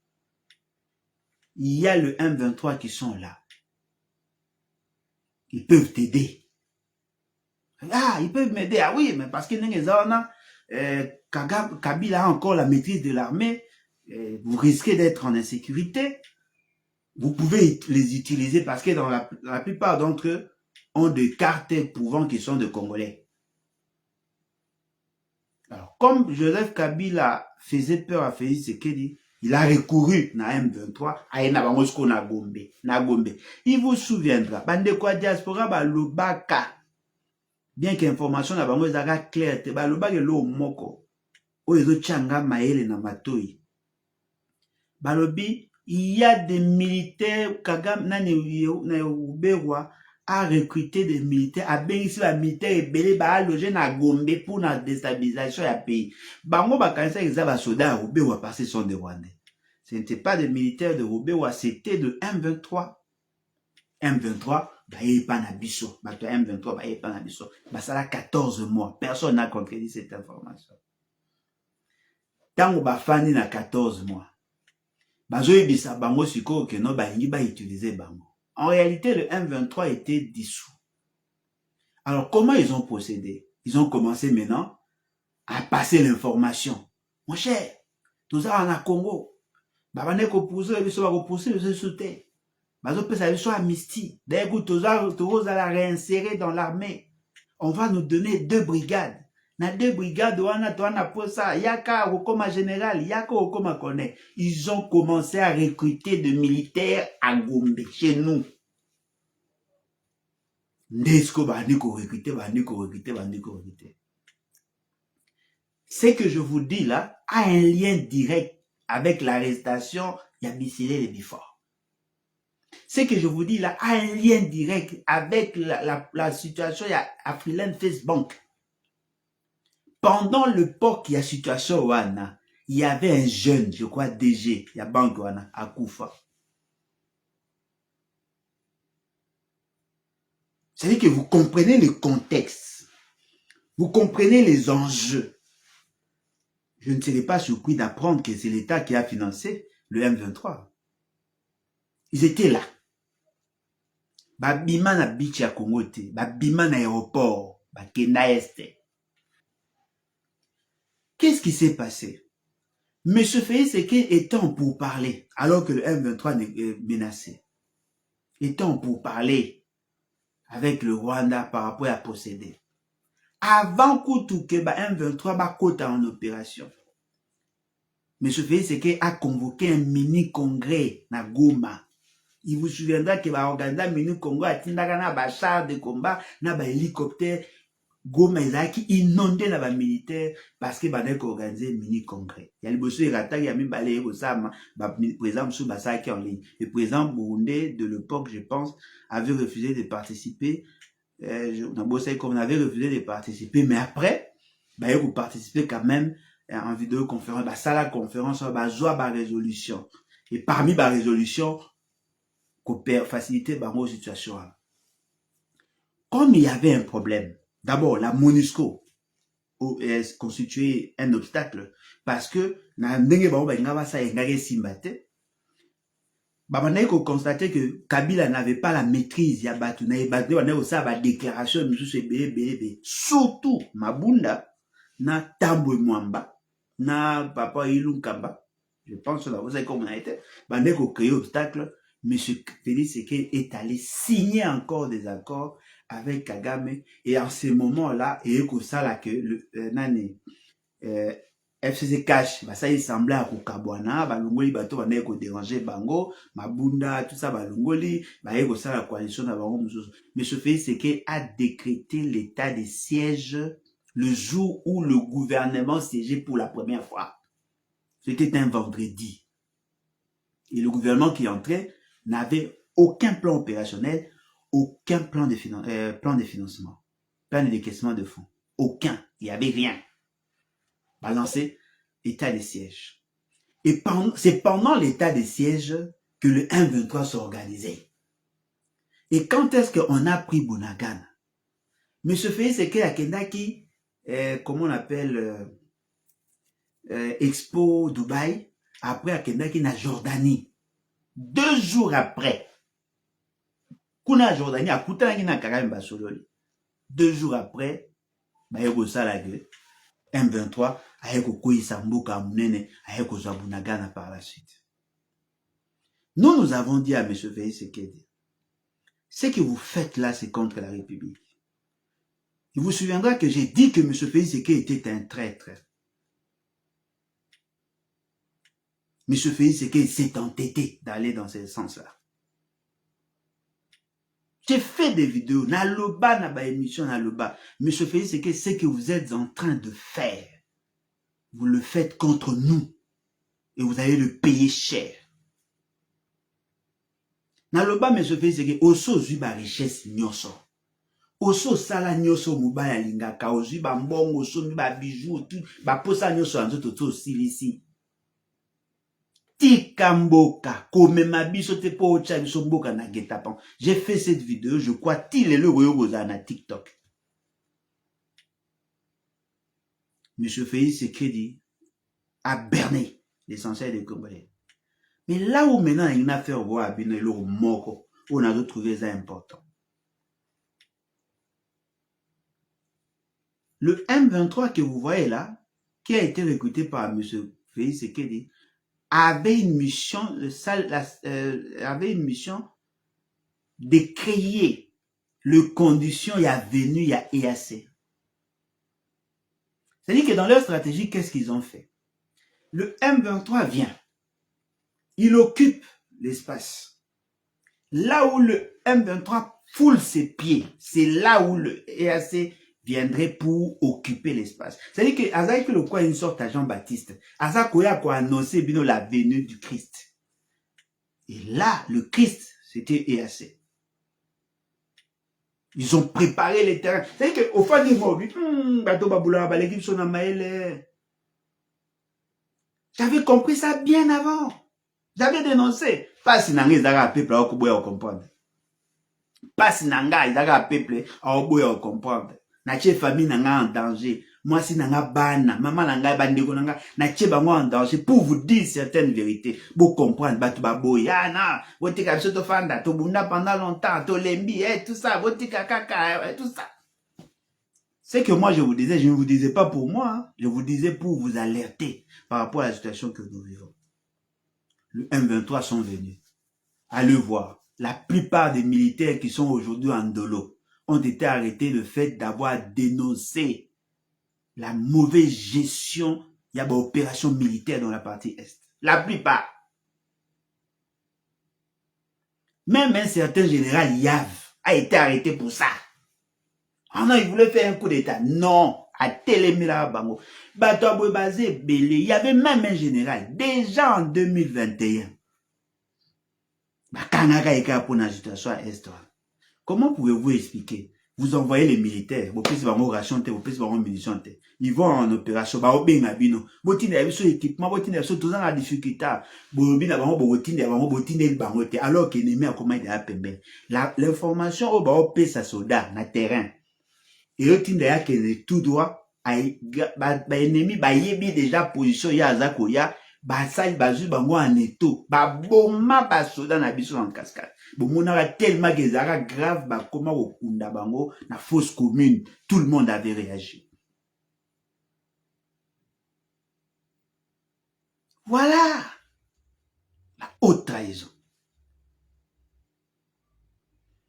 Il y a le M23 qui sont là. Ils peuvent t'aider. Ah, ils peuvent m'aider. Ah oui, mais parce que Kabila a encore la maîtrise de l'armée. Vous risquez d'être en insécurité. Vous pouvez les utiliser parce que dans la plupart d'entre eux ont des cartes prouvant qu'ils sont de Congolais. Alors, comme Joseph Kabila faisait peur à Félix Tshisekedi, il a recouru à M23, na Gombe. Il vous souviendra, bandeko diaspora balobaka, bien qu'information na bango ezaka claire te, balobaka lo moko, oyo ezotyanga mayele na matoi. Balobi, il y a des militaires, Kagame na Uberwa a recruté des militaires, a bénissé les militaires et belé ba loger na Gombe pour la déstabilisation du pays. Bango ba kanisa exaba soldats à Uberwa parce qu'ils sont des Rwandais. Ce n'était pas des militaires de Uberwa, c'était de M23. M23, bah y pas na biso. Bah M23, bah y pas na biso. Bah ça a 14 mois. Personne n'a contredit cette information. Tango ba fani na 14 mois. Bazoyebisa bango siko que no balingi ba utiliser bango. En réalité, le M23 était dissous. Alors, comment ils ont procédé? Ils ont commencé maintenant à passer l'information. Mon cher, tout ça en a Congo. Babane ko pousser, biso ba ko pousser, biso sauter. Bazo pesa biso amnistie. D'ailleurs, tout ça la réinsérer dans l'armée. On va nous donner 2 brigades. Na 2 brigades, wana posa, yaka okoma général, yaka okoma colonel. Ils ont commencé à recruter des militaires à Gombe, chez nous. Ndesco bandiko recruter. Ce que je vous dis là a un lien direct avec l'arrestation Yabisile et Bifort. Ce que je vous dis là a un lien direct avec la situation à Freeland Face Bank. Pendant l'époque, il y a situation Wana, il y avait un jeune, je crois DG, il y a banque Wana, à Koufa. C'est-à-dire que vous comprenez le contexte, vous comprenez les enjeux. Je ne serais pas surpris d'apprendre que c'est l'État qui a financé le M23. Ils étaient là. Babima na bichi ya Congo te, babima na aéroport, bakenda este. Qu'est-ce qui s'est passé? Monsieur Félix Tshisekedi étant pour parler, alors que le M23 est menacé, étant pour parler avec le Rwanda par rapport à procéder. Avant que M23 va côté en opération, M. Félix Tshisekedi a convoqué un mini-congrès na Goma. Il vous souviendra que va organiser un mini-congrès à Tindaka na ba char de combat, na ba hélicoptère. Goma ezaki inondé na ba militaire parce que bana ko organiser mini-congrès. Il y a le bosso irata ya mi balé ko sama, ba président sous basaki en ligne. Le président burundais de l'époque, je pense, avait refusé de participer. On avait refusé de participer, mais après, bah, il faut participer quand même en vidéoconférence, bah, ça la conférence, bah, joie, bah, résolution. Et parmi bah, résolution, qu'on peut faciliter, bah, mon situation. Comme il y avait un problème, d'abord, la MONUSCO constituait un obstacle, parce que, na ndenge ba ngaba sa ngare simbate, Babane ko constater que Kabila n'avait pas la maîtrise ya batu na ebatu na osa ba déclaration mususu ebele surtout Mabunda na Tambwe Mwamba na Papa Ilunkamba. Je pense que vous savez comment on a été. Bande ko créer obstacle, monsieur Félix Tshisekedi est allé signer encore des accords avec Kagame et en ce moment-là et que ça là que le nani FCC Cash, bah ça il semblait à Kukabwana, balungoli bato banaye ko déranger bango, Mabunda, tout ça balungoli, bah yeko ça la coalition na bango mususu. Mais ce fait c'est qu'il a décrété l'état de siège le jour où le gouvernement siégeait pour la première fois. C'était un vendredi. Et le gouvernement qui entrait n'avait aucun plan opérationnel, aucun plan de financement, plan de décaissement de fonds. aucun. Il n'y avait rien. Balancé, état de siège. Et c'est pendant l'état de siège que le M23 s'est organisé. Et quand est-ce qu'on a pris Bunagana? Monsieur Félix Sekei Akendaki, comment on appelle, Expo Dubaï, après Akendaki na Jordanie. 2 jours après, kuna Jordanie, à Koutanaki na Karam Basololi. 2 jours après, Bayeko Salage, M23, Ayeko Koïsa Mboka Mounene, Ayeko Zabunagana par la suite. Nous avons dit à M. Félix Sekei, ce que vous faites là, c'est contre la République. Il vous souviendra que j'ai dit que M. Félix Sekei était un traître. M. Félix Sekei s'est entêté d'aller dans ce sens-là. J'ai fait des vidéos, Naloba, Naba émission, Naloba. M. Félix Sekei, ce que vous êtes en train de faire, vous le faites contre nous. Et vous allez le payer cher. Naloba, M. Félix Sekei, oso zuba richesse nyoso. Oso sala nyoso mubaya lingaka, ozu ba mbongo, oso mi ba bijou, tout, ba posa nyoso anzo toto silisi. Tika mboka, komema biso te po ocha biso mboka na getapan. J'ai fait cette vidéo, je crois, til le royogoza na TikTok. Monsieur Félix Sekei a berné l'essentiel des Congolais. Mais là où maintenant il y a une affaire voir abîmer l'eau moko, on a trouvé ça important. Le M23 que vous voyez là, qui a été recruté par M. Félix Sekei, avait une mission, avait une mission de créer les conditions, il y a venu, il y a EAC. C'est-à-dire que dans leur stratégie, qu'est-ce qu'ils ont fait? Le M23 vient, il occupe l'espace. Là où le M23 foule ses pieds, c'est là où le EAC viendrait pour occuper l'espace. C'est-à-dire que Azaï le quoi une sorte à Jean-Baptiste. Azaï a annoncé bien la venue du Christ. Et là, le Christ, c'était EAC. Ils ont préparé les terrains. C'est-à-dire qu'au fond du mot, j'avais compris ça bien avant. J'avais dénoncé. Pas si nanga ils avaient peuple à comprendre. Pas si nanga ils avaient peuple à comprendre. Nache famille nanga en danger. Moi si nanga bana, maman nanga bandeko nanga, nache bango en danger pour vous dire certaines vérités. Pour comprendre batu baboy. Ah na, votika biso to fanda, to bunda pendant longtemps, to lembi, tout ça, votika kaka, tout ça. C'est que moi je vous disais, je ne vous disais pas pour moi, hein. Je vous disais pour vous alerter par rapport à la situation que nous vivons. Le M23 sont venus. Allez voir. La plupart des militaires qui sont aujourd'hui en dolo ont été arrêtés le fait d'avoir dénoncé la mauvaise gestion de l'opération militaire dans la partie Est. La plupart. Même un certain général Yav a été arrêté pour ça. Ah non, il voulait faire un coup d'état. Non, à Télémila Bango. Il y avait même un général, déjà en 2021. Comment pouvez-vous expliquer? Vous envoyez les militaires, vous pouvez avoir ration, vous pouvez avoir munitions, ils vont en opération, bah au bino, botine avec son équipement, botine avec son tout la difficulté, bobine avant botine le bangote, alors qu'il n'est pas comment il a pembe. L'information au bas paie sa soldat na terrain. Et eux tine d'ailleurs qu'il tout droit, bah ennemi bah yebi déjà position ya azako ya. Basal bazu bango en étau ba boma ba soda na biso en cascade bomona tellement que zara grave ba koma okunda bango na fausse commune, tout le monde avait réagi. Voilà la haute trahison.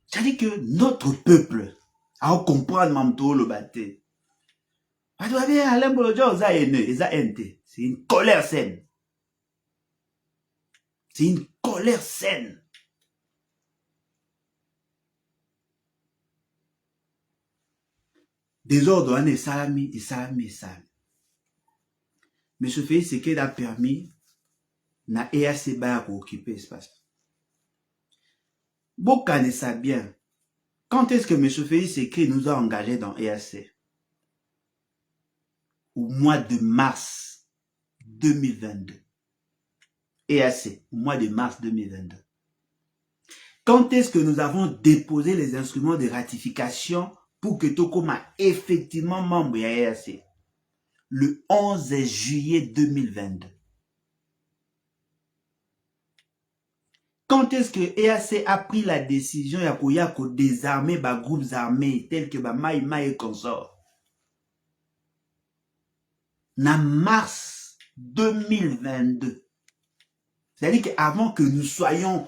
C'est-à-dire que notre peuple a comprendre mamto le baté. C'est une colère saine. C'est une colère saine. Désordre, et salami. Mais ce fait, c'est qu'il a permis na EAC pour occuper l'espace. Vous connaissez ça bien. Quand est-ce que M. Félix Sekei nous a engagés dans EAC? au mois de mars 2022. EAC, au mois de mars 2022. Quand est-ce que nous avons déposé les instruments de ratification pour que Tokoma effectivement membre de EAC? Le 11 juillet 2022. Quand est-ce que EAC a pris la décision de désarmer les groupes armés tels que Maïma et consorts? En mars 2022. C'est-à-dire qu'avant que nous soyons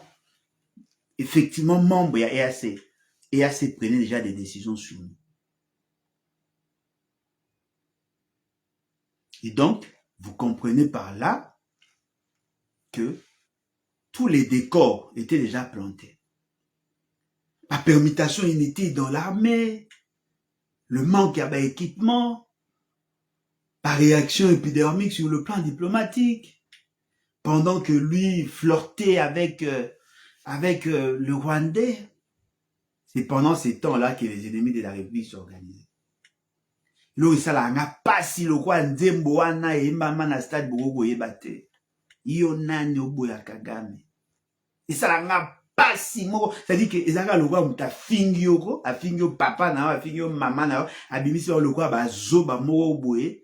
effectivement membres de EAC, EAC prenait déjà des décisions sur nous. Et donc, vous comprenez par là que tous les décors étaient déjà plantés. La permutation inutile dans l'armée, le manque d'équipement, la réaction épidermique sur le plan diplomatique, pendant que lui flirtait avec le Rwandais. C'est pendant ces temps-là que les ennemis de la République s'organisaient. Là, ça n'a pas si le roi Nzembo wana et mama na stade Bogogo yebate. Iyo nani oboya Kagame. Et ça n'a pas si mo, c'est-à-dire que ezaka le roi muta fingyo a fingyo papa na a fingyo maman na abimisi le roi ba zo ba mo oboye.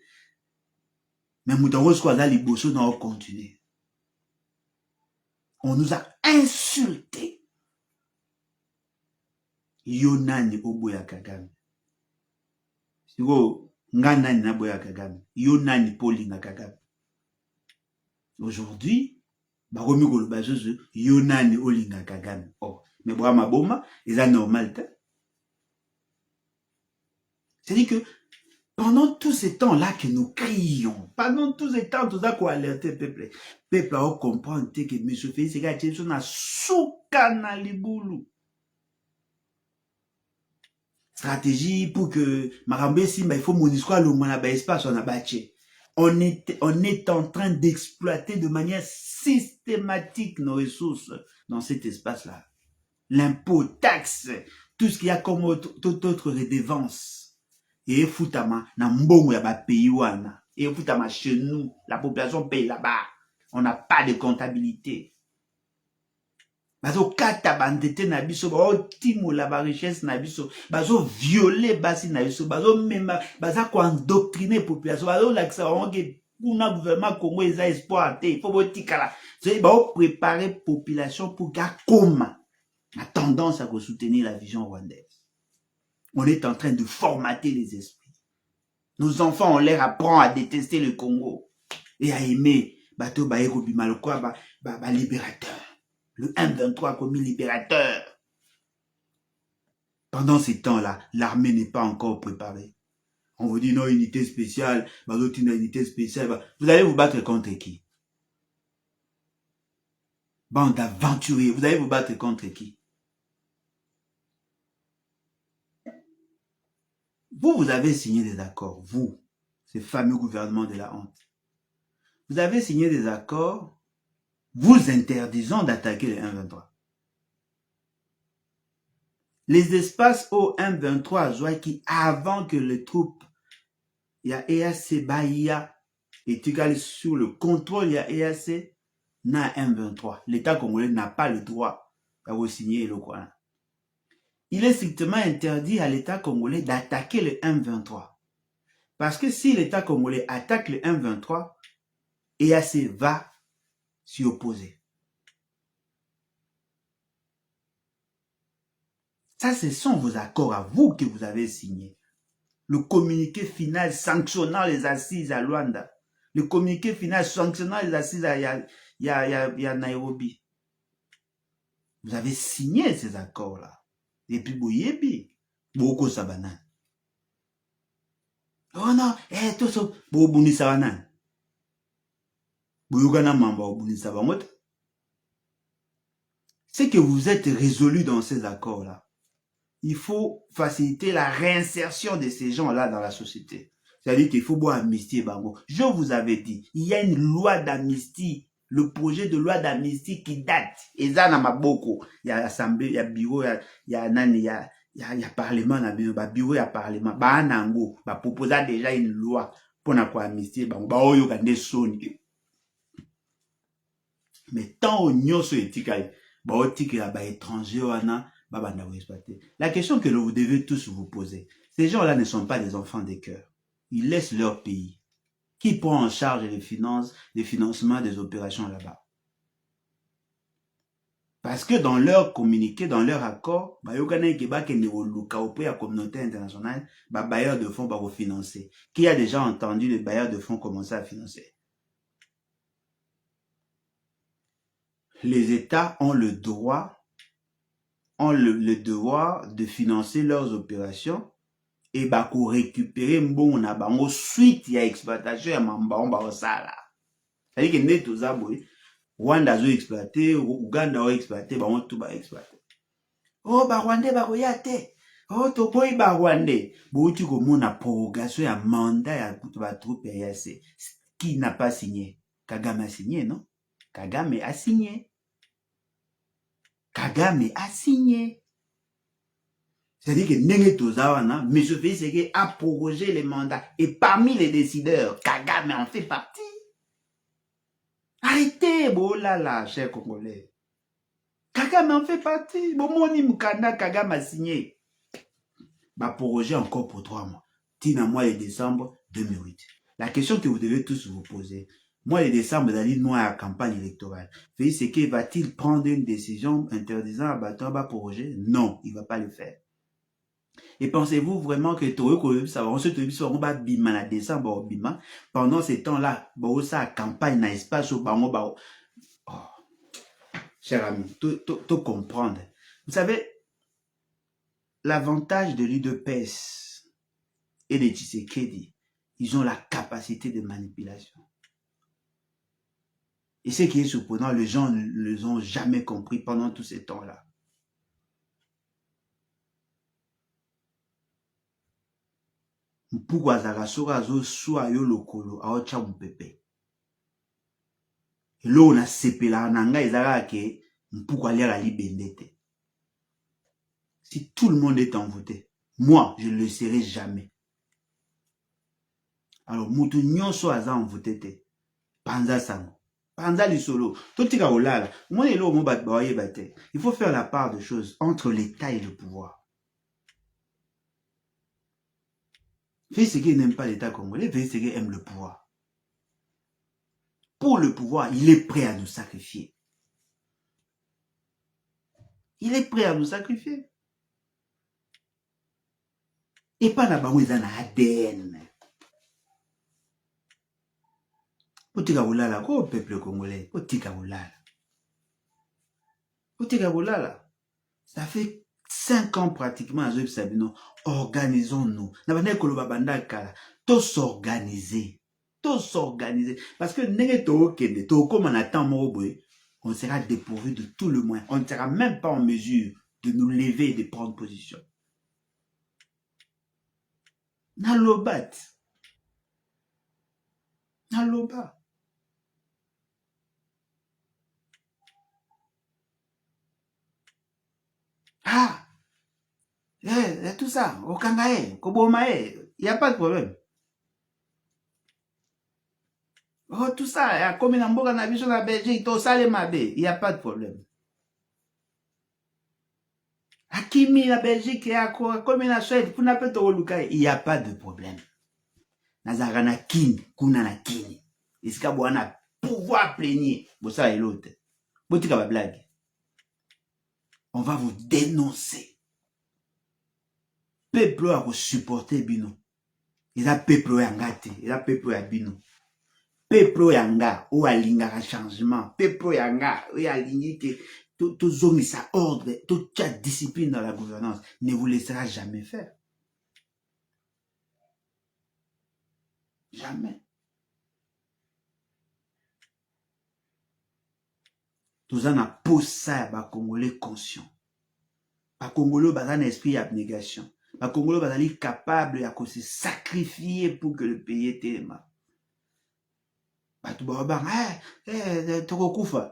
Mais muta rose la liboso na continuer. On nous a insultés. Iyo nani oboya Kagame. Siko nga nani na boya Kagame. Yo nani polinga Kagame. Aujourd'hui, baromi koloba zozo yo nani olinga Kagame. Oh, mais boya maboma, c'est normal. C'est-à-dire que pendant tous ces temps-là que nous crions, pendant tous ces temps, tout ça qu'on alerté le peuple, le peuple a compris que M. Félix Tshisekedi na souka na libulu. Stratégie pour que Marambe Simba, il faut mon histoire, le mon espace, on a bâti. On est en train d'exploiter de manière systématique nos ressources dans cet espace-là. L'impôt, taxe, tout ce qu'il y a comme toute autre redevance. Et foutama, na mbongo ya ba pays wana. Et foutama chez nous, la population paye là-bas. On n'a pas de comptabilité. Bazo kata bandete na biso, bazo timo la ba richesse na biso, bazo violer basi na biso, bazo mema, baza ko endoctriner population, bazo laksa onge kuna gouvernement Congo eza espoir te, il faut botikala. C'est bazo préparer population pour ga koma a tendance à soutenir la vision rwandaise. On est en train de formater les esprits. Nos enfants, on leur apprend à détester le Congo et à aimer bato ba eko bimalokwa ba libérateur. Le M23 comme libérateur. Pendant ces temps-là, l'armée n'est pas encore préparée. On vous dit non, unité spéciale, l'autre unité spéciale. Vous allez vous battre contre qui? Bande d'aventuriers, vous allez vous battre contre qui? Vous avez signé des accords, vous, ce fameux gouvernement de la honte. Vous avez signé des accords vous interdisant d'attaquer le M23. Les espaces au M23 qui avant que les troupes, il y a EAC Bahia et tu gagnes sur le contrôle, il y a EAC, n'a M23. L'État congolais n'a pas le droit d'avoir signé le Coran. Il est strictement interdit à l'État congolais d'attaquer le M23. Parce que si l'État congolais attaque le M23, EAC va s'y opposer. Ça, ce sont vos accords à vous que vous avez signés. Le communiqué final sanctionnant les assises à Luanda. Le communiqué final sanctionnant les assises à Nairobi. Vous avez signé ces accords-là. Et puis, boyebi, boko sabanan. Oh non, tout ça, bobuni sabanan. Boyogana mamba obuni sabangot. C'est que vous êtes résolus dans ces accords-là. Il faut faciliter la réinsertion de ces gens-là dans la société. C'est-à-dire qu'il faut boire amnistie. Je vous avais dit, il y a une loi d'amnistie, le projet de loi d'amnistie qui date. Et ça, n'a beaucoup. Il y a assemblée, il y a bureau, il y a nani, il y a parlement, il y a bureau, il y a parlement. Bah, Nango, bah, proposa déjà une loi pona ko amnistie bango ba oyo kande soni. Mais tant nyonso etikali ba otikela ba étranger wana ba banda ko exploiter. La question que vous devez tous vous poser, ces gens-là ne sont pas des enfants des cœurs. Ils laissent leur pays. Qui prend en charge les finances, les financements des opérations là-bas? Parce que dans leur communiqué, dans leur accord, la communauté internationale, bailleurs de fonds va financer. Qui a déjà entendu les bailleurs de fonds commencer à financer? Les États ont le droit, le devoir de financer leurs opérations et pour récupérer bon na bango suite ya exploitation ya mambao ba osala. C'est-à-dire que net aux aboués Rwanda zo exploité, Uganda zo exploité, ba on tout ba exploité. Oh ba Rwandais ba koyate. Oh to boy ba Rwandais. Bo tu ko mona prorogation ya mandat ya ba troupe ya AC. Qui n'a pas signé? Kagame a signé, non? Kagame a signé. Kagame a signé. C'est-à-dire que Nenge Tozawana, M. Félix a prorogé les mandats. Et parmi les décideurs, Kagame en fait partie. Arrêtez, bon là là, chers Congolais. Kagame en fait partie. Bon, mon Mukanda, Kagame a signé. Bah, prorogé encore pour 3 mois. Tina mois de décembre 2008. La question que vous devez tous vous poser, mois de décembre, vous allez noir à la campagne électorale. Félix Tshisekedi va-t-il prendre une décision interdisant à Batoba proroger? Non, il ne va pas le faire. Et pensez-vous vraiment que pendant ces temps-là, ça campagne dans l'espace au Bango. Cher ami, tout comprendre. Vous savez, l'avantage de l'UDPS et de Tshisekedi, ils ont la capacité de manipulation. Et ce qui est surprenant, les gens ne les ont jamais compris pendant tous ces temps-là. Pourquoi Zagasoga zo soit yo lokolo aocha mpepe. Et là on a sepela nanga ezara ke pourquoi aller à libendete. Si tout le monde est envoûté, moi je ne le serai jamais. Alors mutu nyonso aza envoûté te. Panza sango. Panza lisolo. Totika olala. Moi elo mo bat baye bate. Il faut faire la part de choses entre l'État et le pouvoir. Félix Tshisekedi n'aime pas l'État congolais, Félix Tshisekedi aime le pouvoir. Pour le pouvoir, il est prêt à nous sacrifier. Il est prêt à nous sacrifier. Et pas la bango ezana ADN. Otika bolala ko peuple congolais, otika bolala. Otika bolala. Ça fait 5 ans pratiquement à Zoïb Sabino. Organisons-nous. Nabane koloba banda kala. Tous s'organiser. Tous s'organiser. Parce que nenge to kende, to comme on attend moroboy, on sera dépourvu de tout le moins. On ne sera même pas en mesure de nous lever et de prendre position. Nalobat. Naloba. Ah! Tout ça, au Kangae, Kobomae, il n'y a pas de problème. Oh, tout ça, comme il y a en Belgique, tout ça, il n'y a pas de problème. Akimi, la Belgique, comme il y a en Suède, il n'y a pas de problème. Nazarana Kin, Kunana Kin. Est-ce qu'il y a pouvoir plaigner? Bon, ça et l'autre. Blague. On va vous dénoncer. Peuple a supporté Bino. Il a peuple yangate, il a peuple ya Bino. Peuple yanga, ou alinga changement. Peuple yanga, ou alingi que tout zongisa ordre, toute discipline dans la gouvernance ne vous laissera jamais faire. Jamais. Tout ça n'a pas ça, ba Congolais conscient. Ba Congolais ba un esprit d'abnégation. Ba Congolais ba ali capable de se sacrifier pour que le pays ait téma. Ba tu ba ba toko kufa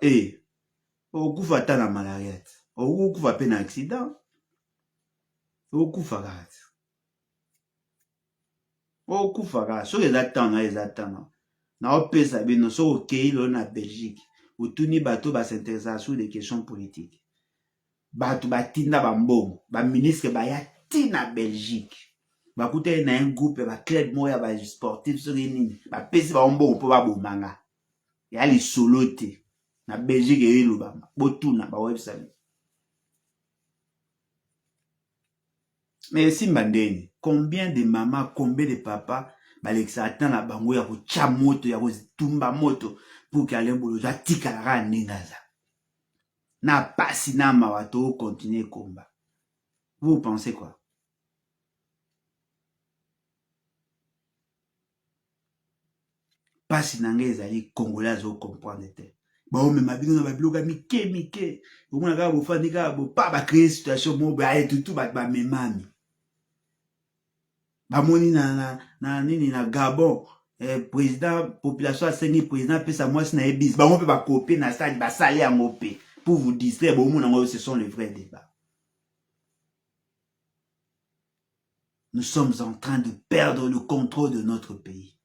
okufa ta na malaria. Okufa pe na accident. Okufa gat. okufaka soki eza ntango naopesa bino soki okei lelo na Belgique otuni bato basintéressa sur des questions politiques bato batinda bambongo baministre baya tina Belgique bakutani na un groupe ya baclub moko ya basportif soki nini bapesi bambongo mpo babomanga ya lisolo te na Belgique eyelobama botuna bawebsite. Mais simba ndeni combien de mamas combien de papas balekisa ata na bango ya kotia moto ya kotumba moto pour que ale bolo atikala ndenge aza na pasi na mawa to continuer combat. Vous pensez quoi? Pasi na ngai ezali congolais azo comprendre te baomema bino na babiloka mike omona kaka bofandi kaka bopa bacrée situation moko baye tutu bato bamemami bamoni na nini na Gabon président population asengi président apesa mwasi na ye bisi bango mpe bakopie na stade basali yango mpe pour vous distraire bomona yango ce sont les vrais débats. Nous sommes en train de perdre le contrôle de notre pays.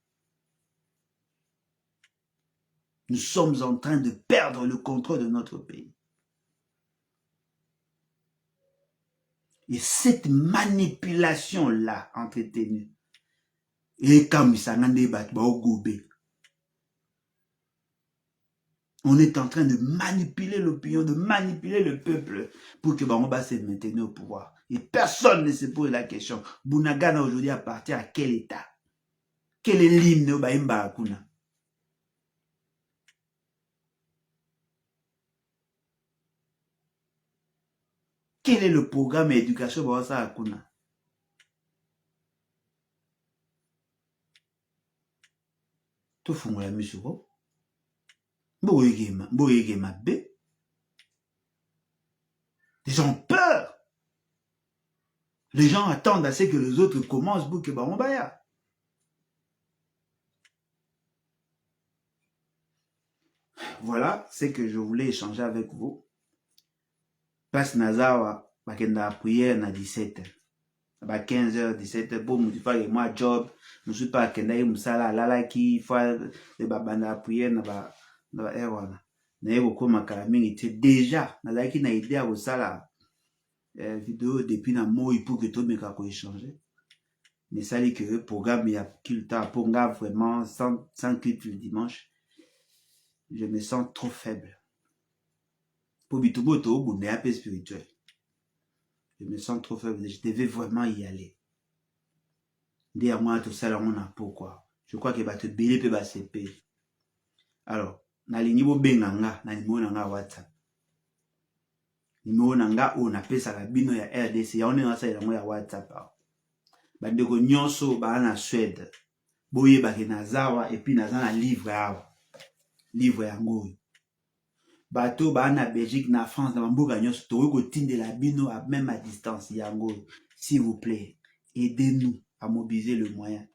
Nous sommes en train de perdre le contrôle de notre pays. Et cette manipulation-là entretenue, on est en train de manipuler l'opinion, de manipuler le peuple pour que Bangba se maintienne au pouvoir. Et personne ne se pose la question. Bunagana aujourd'hui appartient à quel État? Quel est l'hymne de Baimba Akuna? Quel est le programme d'éducation Bawasa Akuna? Tout fond la musuro. Les gens ont peur. Les gens attendent à ce que les autres commencent pour que Bawambaya. Voilà ce que je voulais échanger avec vous. Passe Nazawa, bakenda prière na 17h. Ba 15h, 17h, pour me faire moi job, je suis pas kenda musala lala ki fa de babanda prière na ba erwana. Na yebo koma kala mingi te déjà na laki na idée à sala vidéo depuis na moi pour que tout meka ko échanger. Mais ça dit que le programme il y a kilta pour nga vraiment sans clip le dimanche. Je me sens trop faible. Pour bituboto bonne un peu spirituel. Je me sens trop faible. Je devais vraiment y aller. Dire moi tout ça là on a pourquoi. Je crois que va te béler peut va CP. Alors, na lingi bo benganga na numéro nanga WhatsApp. Numéro nanga on appelle ça la bino ya RDC. Ya on est dans ça ya WhatsApp. Bandeko nyonso ba na Suède. Boye ba ke nazawa et puis naza na livre awa. Livre yango. Bateau ba na Belgique na France na mboka nyonso to ko tinde la bino à même à distance yango. S'il vous plaît, aidez-nous à mobiliser le moyen.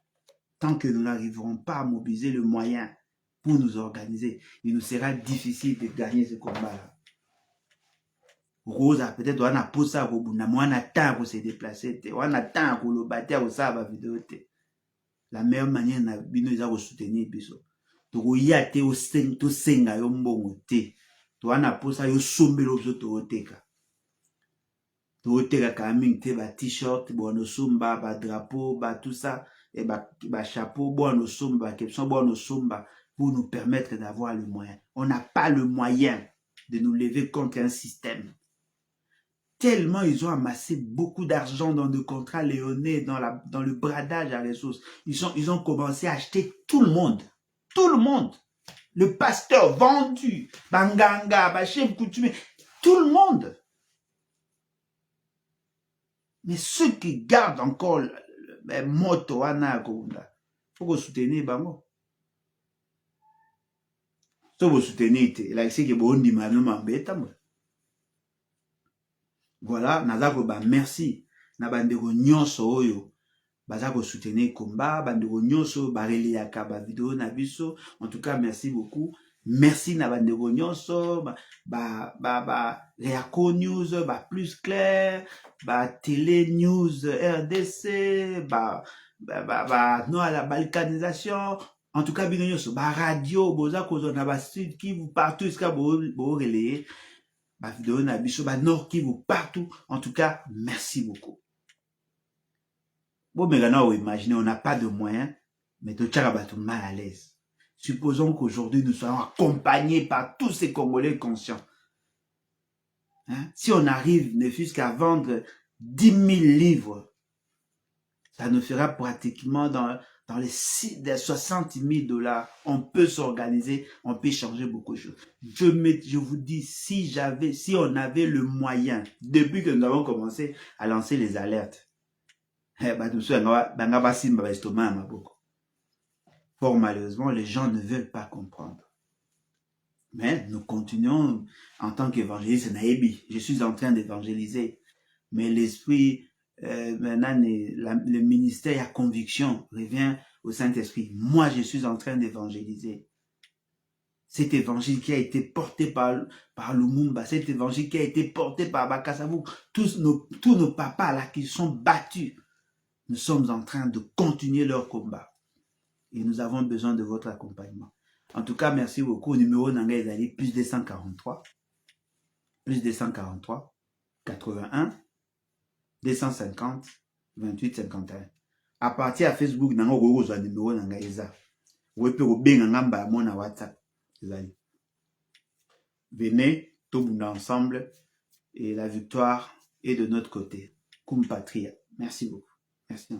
Tant que nous n'arriverons pas à mobiliser le moyen pour nous organiser, il nous sera difficile de gagner ce combat-là. Rosa, peut-être on a posé ça au bout, on a temps pour se déplacer, on a temps pour le battre au sabre vidéo. La meilleure manière na bino ils ont soutenir biso. To yate au seng to senga yo mbongo te. To ana posa yo sombelo biso to oteka. To oteka kaming te ba t-shirt, bono somba, ba drapeau, ba tout ça et ba chapeau, bono somba, quelque bono somba pour nous permettre d'avoir le moyen. On n'a pas le moyen de nous lever contre un système. Tellement ils ont amassé beaucoup d'argent dans de contrats léonais, dans le bradage à ressources. Ils ont commencé à acheter tout le monde. Tout le monde. Le pasteur vendu. Banganga, Bachem coutumier. Tout le monde. Mais ceux qui gardent encore le moto, il faut que soutenir Bango. Il faut soutenir. Là, c'est que bon, voilà, nazako ba merci na bandeko nyonso oyo bazako soutenir combat, bandeko nyonso ba reliaka ba vidéo na biso. En tout cas, merci beaucoup. Merci na bandeko nyonso ba Reaco News ba plus clair, ba Télé News RDC, ba non à la balkanisation. En tout cas, bino nyonso, radio, boza kozo na ba sud Kivu partout, iska bo relayer, vidéo na biso, nord Kivu partout. En tout cas, merci beaucoup. Bon, maintenant, imaginez, on n'a pas de moyens, mais tout le mal à l'aise. Supposons qu'aujourd'hui, nous soyons accompagnés par tous ces Congolais conscients. Hein? Si on arrive, ne fût-ce qu'à vendre 10 000 livres, ça nous fera pratiquement dans les 60 000 $. On peut s'organiser, on peut changer beaucoup de choses. Je vous dis, si on avait le moyen, depuis que nous avons commencé à lancer les alertes, fort malheureusement, les gens ne veulent pas comprendre. Mais nous continuons en tant qu'évangéliste. Je suis en train d'évangéliser. Mais l'esprit, maintenant, le ministère à conviction revient au Saint-Esprit. Moi, je suis en train d'évangéliser. Cet évangile qui a été porté par Lumumba, cet évangile qui a été porté par Bakassavou, tous nos papas là qui sont battus, nous sommes en train de continuer leur combat. Et nous avons besoin de votre accompagnement. En tout cas, merci beaucoup. Au numéro Nanga Ezali, plus 243, 81, 250, 28, 51. À partir de Facebook, Nanga Ogo Zwa numéro Nanga Eza. Vous pouvez vous bien ngamba mon WhatsApp. Venez, tout le monde ensemble, et la victoire est de notre côté. Cum Patria. Merci beaucoup. Merci.